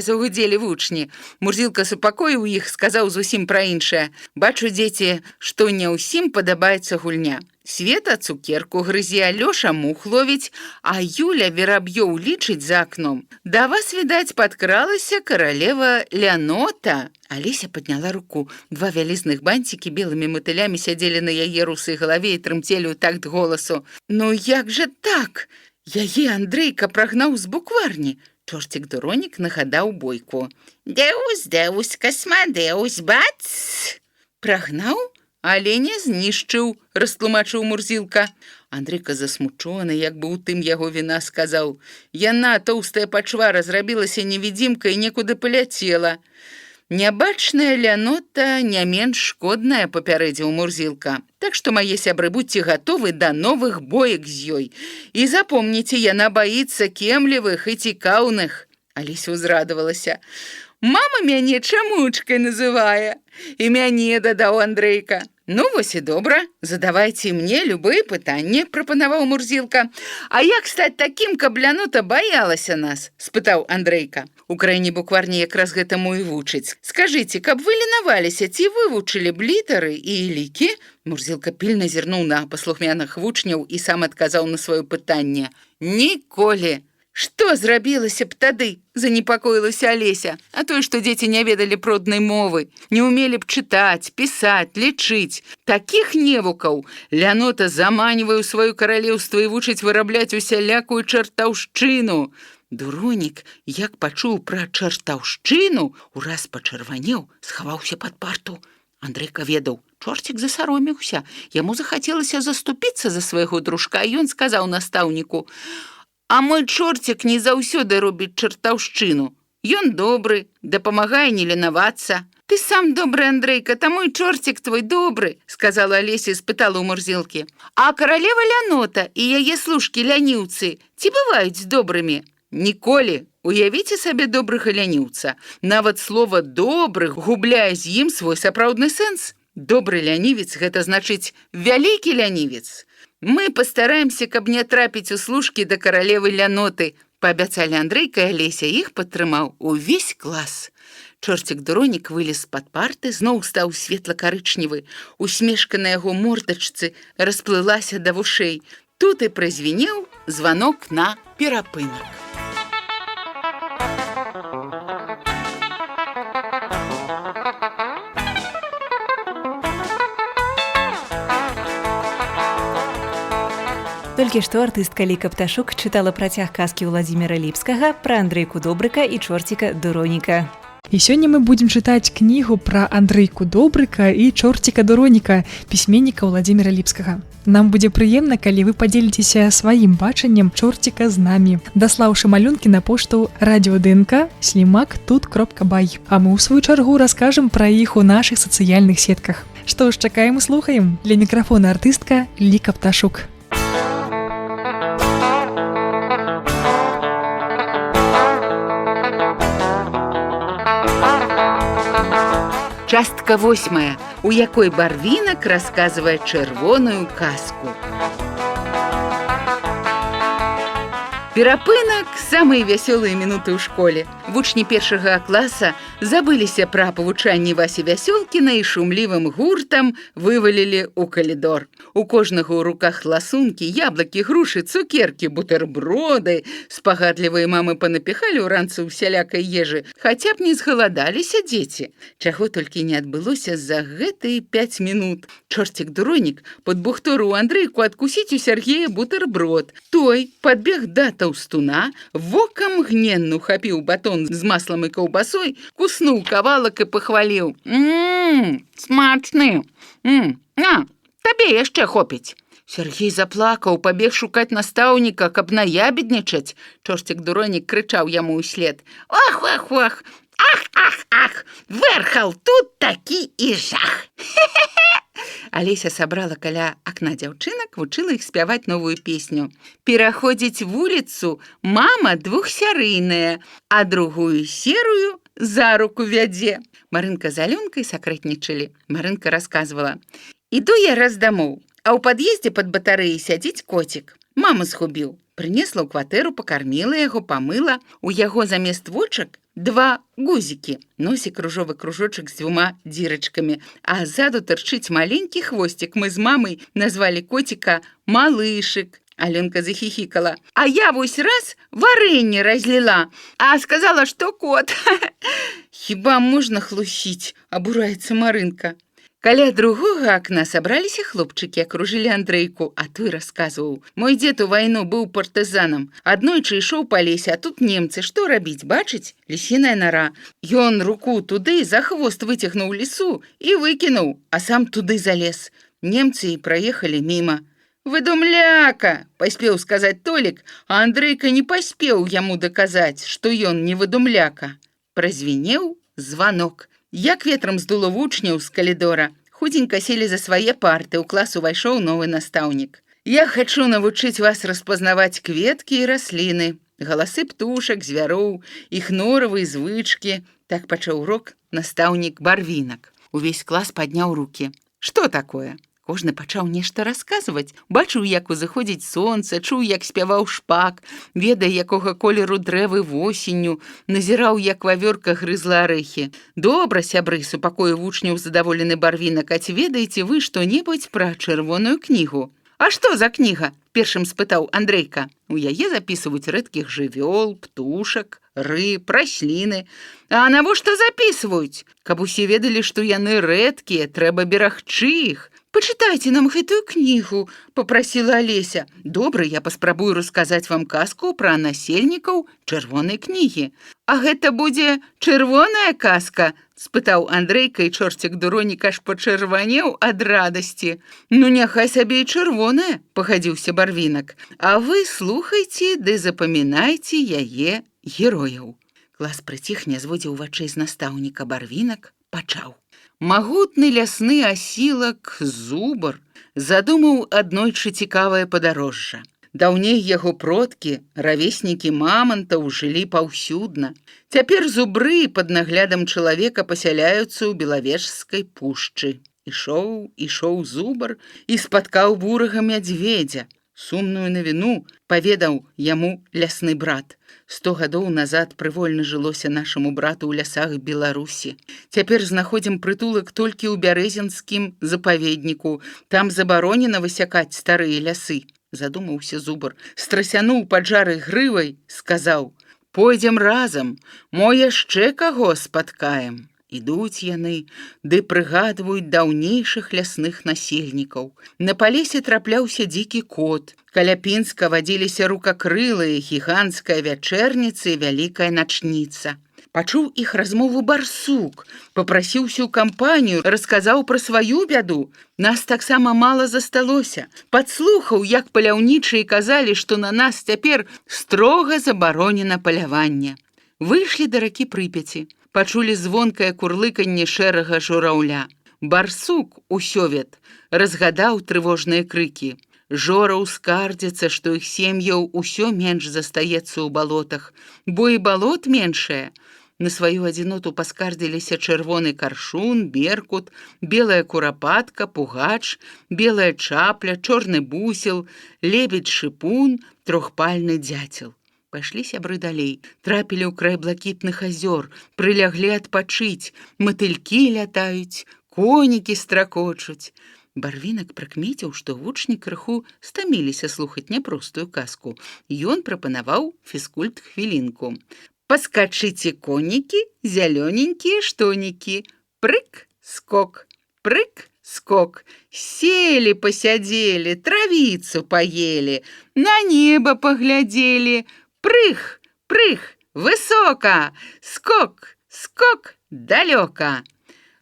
— загудзелі вучні. Мурзілка супакоіў іх, сказаў зусім пра іншае: «Бачу, дзеці, што не ўсім падабаецца гульня. Света цукерку грызе, Алёша мух ловіць, а Юля вераб'ёў лічыць за акном. Да вас, відаць, падкралася каралева Лянота». Алеся падняла руку. 2 вялізных банцікі белымі матылямі сядзелі на яе русай галаве і трымцелі ў такт голасу. «Ну як жа так? Яе Андрейка прагнаў з букварні». Чорцік-дуронік нагадаў бойку: «Деус, касмадеус, бац!» «Прагнаў, але не знішчыў», — растлумачыў Мурзілка. Андрейка засмучоны, як бы ў тым яго віна, сказаў: «Яна, тоўстая пачвара, зрабілася невідзімкай і некуды паляцела». «Нябачная Лянота не менш шкодная», — папярэдзіў Мурзілка. «Так што, мае сябры, будьце гатовы да новых боек з ёй. І запомніце, яна баіцца кемлівых і цікаўных». Алеся ўзрадавалася. «Мама мяне чамучкай называе». «І мяне», — дадаў Андрейка. Ну, вось і добра, задавайце мне любые пытанні, прапанаваў Мурзілка. А як стаць такім, каб лянута баялася нас? Спытаў Андрейка. У краіне букварні якраз гэтаму і вучыць. Скажыце, каб вы ленаваліся, ці вывучылі б літары і лікі? Мурзілка пільна зірнуў на паслухмяных вучняў і сам адказаў на сваё пытанне. Ніколі. Што зрабілася б тады? Занепакоілася Алеся. А тое, што дзеці не ведалі б роднай мовы, не ўмелі б чытаць, пісаць, лічыць. Такіх невукаў лянота заманівае ў сваё каралеўства і вучыць вырабляць усялякую чартаўшчыну. Дуронік, як пачуў пра чартаўшчыну, ураз пачырванеў, схаваўся пад парту. Андрейка ведаў, чорцік засаромеўся. Яму захацелася заступіцца за свайго дружка, і ён сказаў настаўніку: «А мой чорцік не заўсёды робіць чартаўшчыну. Ён добры, дапамагае не ленавацца». «Ты сам добры, Андрейка, таму і чорцік твой добры», — сказала Алеся і спытала ў Мурзілкі. «А каралева Лянота і яе служкі ляніўцы ці бываюць добрымі?» «Ніколі. Уявіце сабе добрага ляніўца. Нават слова «добры» губляе з ім свой сапраўдны сэнс. Добры лянівец — гэта значыць вялікі лянівец. Мы пастараемся, каб не трапіць у служкі да каралевы Ляноты», — паабяцалі Андрейка і Алеся. Іх падтрымаў увесь клас. Чорцік Дуронік вылез з-пад парты, зноў стаў светла-карычневы. Усмешка на яго мордачцы расплылася да вушэй. Тут і празвінеў званок на перапынак. Толькі што артыстка Ліка Пташук чытала працяг казкі Уладзіміра Ліпскага пра Андрейку Добрыка і чорціка Дуроніка. І сёння мы будзем чытаць кнігу пра Андрейку Добрыка і чорціка Дуроніка, пісьменніка Уладзіміра Ліпскага. Нам будзе прыемна, калі вы падзеліцеся сваім бачаннем чорціка з намі, даслаўшы малюнкі на пошту radio.dnk@тут.бай. А мы ў сваю чаргу раскажам пра іх у нашых сацыяльных сетках. Што ж, чакаем і слухаем. Для мікрафона артыстка Ліка Пташук. Частка 8, у якой Барвінак расказвае чырвоную казку. Перапынак – самыя вясёлыя мінуты ў школе. Вучні першага класа забыліся пра павучанні Васі Вясёлкіна і шумлівым гуртам вывалілі ў калідор. У кожнага ў руках ласункі, яблыкі, грушы, цукеркі, бутэрброды. Спагадлівыя мамы панапіхалі ўранцы ўсялякай ежы, хаця б не згаладаліся дзеці. Чаго толькі не адбылося за гэтыя 5 мінут. Чорцік Дуронік падбухторыў Андрейку адкусіць у Сяргея бутэрброд. Той падбег да таўстуна, вокам гненна ухапіў батон з маслам і каўбасой, куснуў кавалак і пахваліў: смачны! На, табе яшчэ хопіць. Сяргей заплакаў, пабег шукаць настаўніка, каб наябеднічаць. Чорцік Дуронік крычаў яму ўслед: «Ах, ах, ах! Ах, ах, ах! Вэрхал, тут такі і жах!» Алеся сабрала каля акна дзяўчынак, вучыла іх спяваць новую песню. «Пераходзіць вуліцу мама двухсярыйная, а другую серую за руку вядзе». Марынка з Алёнкай сакрэтнічалі. Марынка расказвала: «Іду я раз дамоў, а ў пад'ездзе пад батарэяй сядзіць коцік. Маму згубіў. Прынесла ў кватэру, пакарміла яго, памыла. У яго замест вочак 2 гузікі. Носік ружовы кружочак з 2 дзірачкамі, а ззаду тырчыць маленькі хвосцік. Мы з мамай назвалі коціка Малышык». Аленка захихикала. «А я вось раз варэнне разліла, а сказала, што кот». «Хіба можна хлусіць?» – абураецца Марынка. Каля другога акна сабраліся хлопчыкі, акружылі Андрейку, а той расказваў: «Мой дзед у вайну быў партызанам. Аднойчы ішоў па лесе, а тут немцы. Што рабіць, бачыць? Лісіная нара. Ён руку туды за хвост выцягнуў лісу і выкінуў, а сам туды залез. Немцы і праехалі міма». «Выдумляка!» – паспеў сказаць Толік, а Андрейка не паспеў яму даказаць, што ён не выдумляка. Празвінеў званок. Як ветрам здуло вучняў з калідора. Худзенька селі за свае парты, ў клас увайшоў новы настаўнік. «Я хачу навучыць вас распазнаваць кветкі і расліны, галасы птушак, звяроў, іх норавы і звычкі», – так пачаў урок настаўнік Барвінак. Увесь клас падняў рукі. Што такое? Кожны пачаў нешта расказваць. Бачыў, як узыходзіць сонца, чуў, як спяваў шпак, ведае, якога колеру дрэвы восенню, назіраў, як вавёрка грызла арэхі. Добра, сябры, супакоіў вучняў задаволены Барвінак, а ці ведаеце вы што-небудзь пра чырвоную кнігу? А што за кніга? Першым спытаў Андрейка. У яе запісваюць рэдкіх жывёл, птушак, рыб, расліны. А навошта запісваюць? Каб усе ведалі, што яны рэдкія, трэба берагчы іх. «Пачытайце нам гэтую кнігу», – папрасіла Алеся. «Добра, я паспрабую расказаць вам казку пра насельнікаў чырвонай кнігі». «А гэта будзе чырвоная казка?» – спытаў Андрейка, і чорцік Дуронік аж пачырванеў ад радасці. «Ну, няхай сабе і чырвоная», – пагадзіўся Барвінак. «А вы слухайце ды запамінайце яе герояў». Клас прыціх, не зводзіў вачэй з настаўніка. Барвінак пачаў. Магутны лясны асілак Зубар задумаў аднойчы цікавае падарожжа. Даўней яго продкі, равеснікі мамантаў, жылі паўсюдна. Цяпер зубры пад наглядам чалавека пасяляюцца ў Белавежскай пушчы. Ішоў Зубар і спаткаў бурага мядзведзя. Сумную навіну паведаў яму лясны брат. 100 гадоў назад прывольна жылося нашаму брату ў лясах Беларусі. Цяпер знаходзім прытулак толькі ў бярэзінскім запаведніку. Там забаронена высякаць старыя лясы. Задумаўся Зубар, страсянуў паджары грывай, сказаў: «Пойдзем разам, мо яшчэ каго спаткаем». Ідуць яны, ды прыгадваюць даўнейшых лясных насельнікаў. На палесе трапляўся дзікі кот. Каля Пінска вадзіліся рукакрылыя, гіганцкая вячэрніца і вялікая начніца. Пачуў іх размову барсук, папрасіўся ў кампанію, расказаў пра сваю бяду. Нас таксама мала засталося. Падслухаў, як паляўнічыя казалі, што на нас цяпер строга забаронена паляванне. Выйшлі да ракі Прыпяці. Пачулі звонкае курлыканне шэрага жураўля. Барсук, усёвед, разгадаў трывожныя крыкі. Жораў скардзіцца, што іх сем'яў усё менш застаецца ў балотах, бо і балот меншае. На сваю адзіноту паскардзіліся чырвоны каршун, беркут, белая курапатка, пугач, белая чапля, чорны бусел, лебедь-шыпун, трохпальны дзяцел. Пайшлі сябры далей, трапілі ў край блакітных азёр, прыляглі адпачыць, матылькі лятаюць, конікі стракочуць. Барвінак прыкмеціў, што вучні крыху стаміліся слухаць няпростую казку. Ён прапанаваў фізкульт-хвілінку. «Паскачыце конікі, зялёненькія штонікі. Прык-скок, прык-скок. Селі, пасядзелі, травіцу паелі, на неба паглядзелі. Прых, прых, высока, скок, скок, далёка».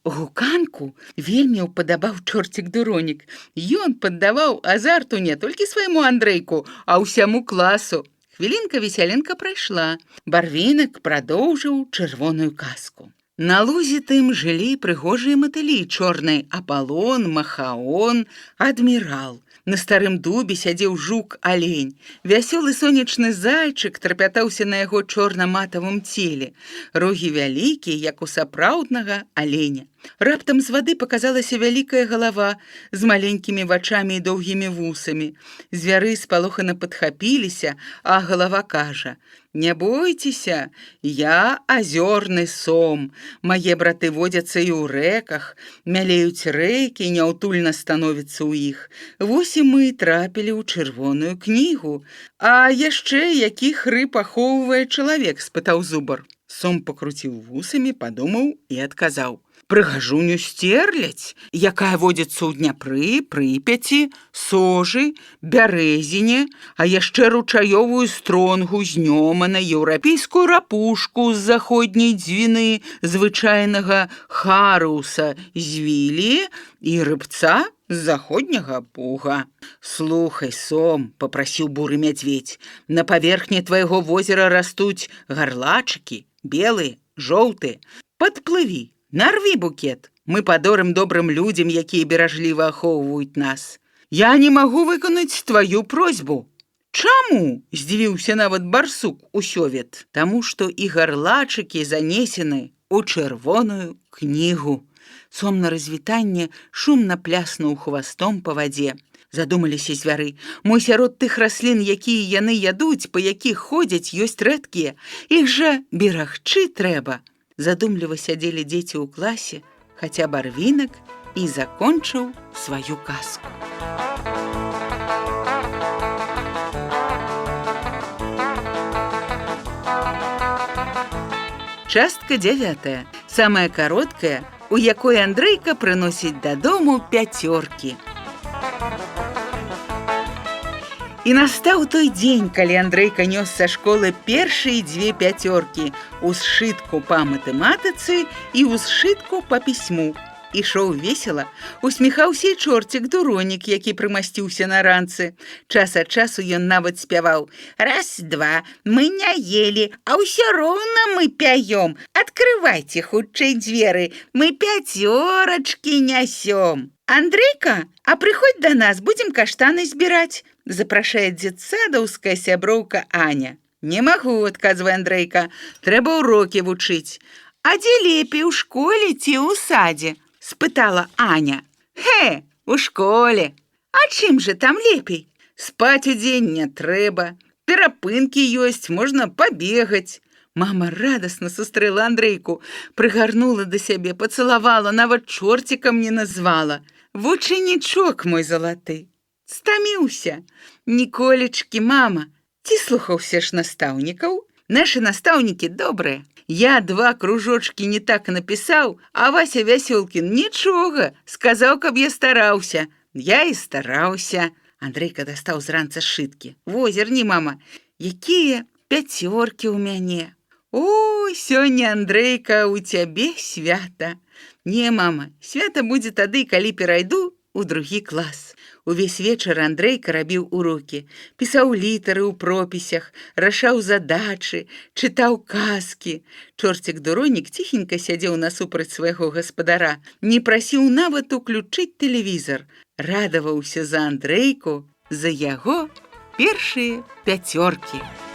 Гуканку вельмі ўпадабаў чорцік Дуронік. Ён паддаваў азарту не толькі свайму Андрейку, а ўсяму класу. Хвілінка-весялінка прайшла. Барвінак прадоўжыў чырвоную казку. На лузе тым жылі прыгожыя матылі, чорны Апалон, Махаон, адмірал. На старым дубе сядзеў жук-алень. Вясёлы сонечны зайчык трапятаўся на яго чорна-матавым целе. Рогі вялікія, як у сапраўднага аленя. Раптам з вады паказалася вялікая галава з маленькімі вачамі і доўгімі вусамі. Звяры спалохана падхапіліся, а галава кажа: «Не бойцеся, я азёрны сом. Мае браты водзяцца і ў рэках, мялеюць рэкі, няўтульна становіцца ў іх. Вось і мы трапілі ў чырвоную кнігу. А яшчэ якіх рыб ахоўвае чалавек?» – спытаў Зубар. Сом пакруціў вусамі, падумаў і адказаў: «Прыгажуню стерлядзь, якая водзіцца ў Дняпры, Прыпяці, Сожы, Бярэзіне, а яшчэ ручаёвую стронгу з Нёмана, еўрапейскую рапушку з заходняй дзвіны, звычайнага харыуса з Вілі і рыбца з заходняга Буга». «Слухай, сом», – папрасіў буры мядзведь, «на паверхні твайго возера растуць гарлачыкі, белыя, жоўтыя. Падплыві, нарві букет, мы падорым добрым людзям, якія беражліва ахоўваюць нас. Я не магу выканаць тваю просьбу». «Чаму?» – здзівіўся нават барсук усёвед. «Таму што і гарлачыкі занесены ў чырвоную кнігу». Сом на развітанне шумна пляснуў хвастом па вадзе. Задумаліся звяры. Мо сярод тых раслін, якія яны ядуць, па якіх ходзяць, ёсць рэдкія. Іх жа берагчы трэба. Задумліва сядзелі дзеці ў класе, хаця барвінак і закончыў сваю казку. Частка 9. Самая кароткая, у якой Андрейка прыносіць дадому 5. І настаў той дзень, калі Андрейка нёс са школы першыя 2 5 у сшытку па матэматыцы і ў сшытку па пісьму. Ішоў весела, усміхаўся і чорцік Дуронік, які прымасціўся на ранцы. Час ад часу ён нават спяваў: «Раз, два, мы не ели, а ўсё роўна мы пяём. Открывайте хутчэй дзверы, мы 5 нясём. Андрейка, а прыходзь да нас, будзем каштаны збіраць», запрашае дзетсадаўская сяброўка Аня. «Не магу», адказвае Андрейка, «трэба урокі вучыць». «А дзе лепей, у школе ці ў садзе?» спытала Аня. У школе. А чым же там лепей? Спаць удзень не трэба, перапынкі ёсць, можна пабегаць. Мама радасна сустрэла Андрейку, прыгарнула да сябе, пацалавала, нават чорцікам не назвала. «Вучанічок мой залаты, стаміўся. Ніколечкі, мама, ці слухаўся ж настаўнікаў? Нашы настаўнікі добрыя. Я 2 кружочкі не так напісаў, а Вася Вясёлкін нічога, сказаў, каб я стараўся. Я і стараўся». Андрейка дастаў з ранца сшыткі. «Во, зірні, мама, якія 5 ў мяне. Ой, сёння, Андрейка, у цябе свята». «Не, мама, свята будзе тады, калі перайду у 2 клас». Увесь вечар Андрейка рабіў урокі, пісаў літары ў пропісях, рашаў задачы, чытаў казкі. Чорцік Дуронік ціхенька сядзеў насупраць свайго гаспадара, не прасіў нават уключыць тэлевізар, радаваўся за Андрейку, за яго першыя 5.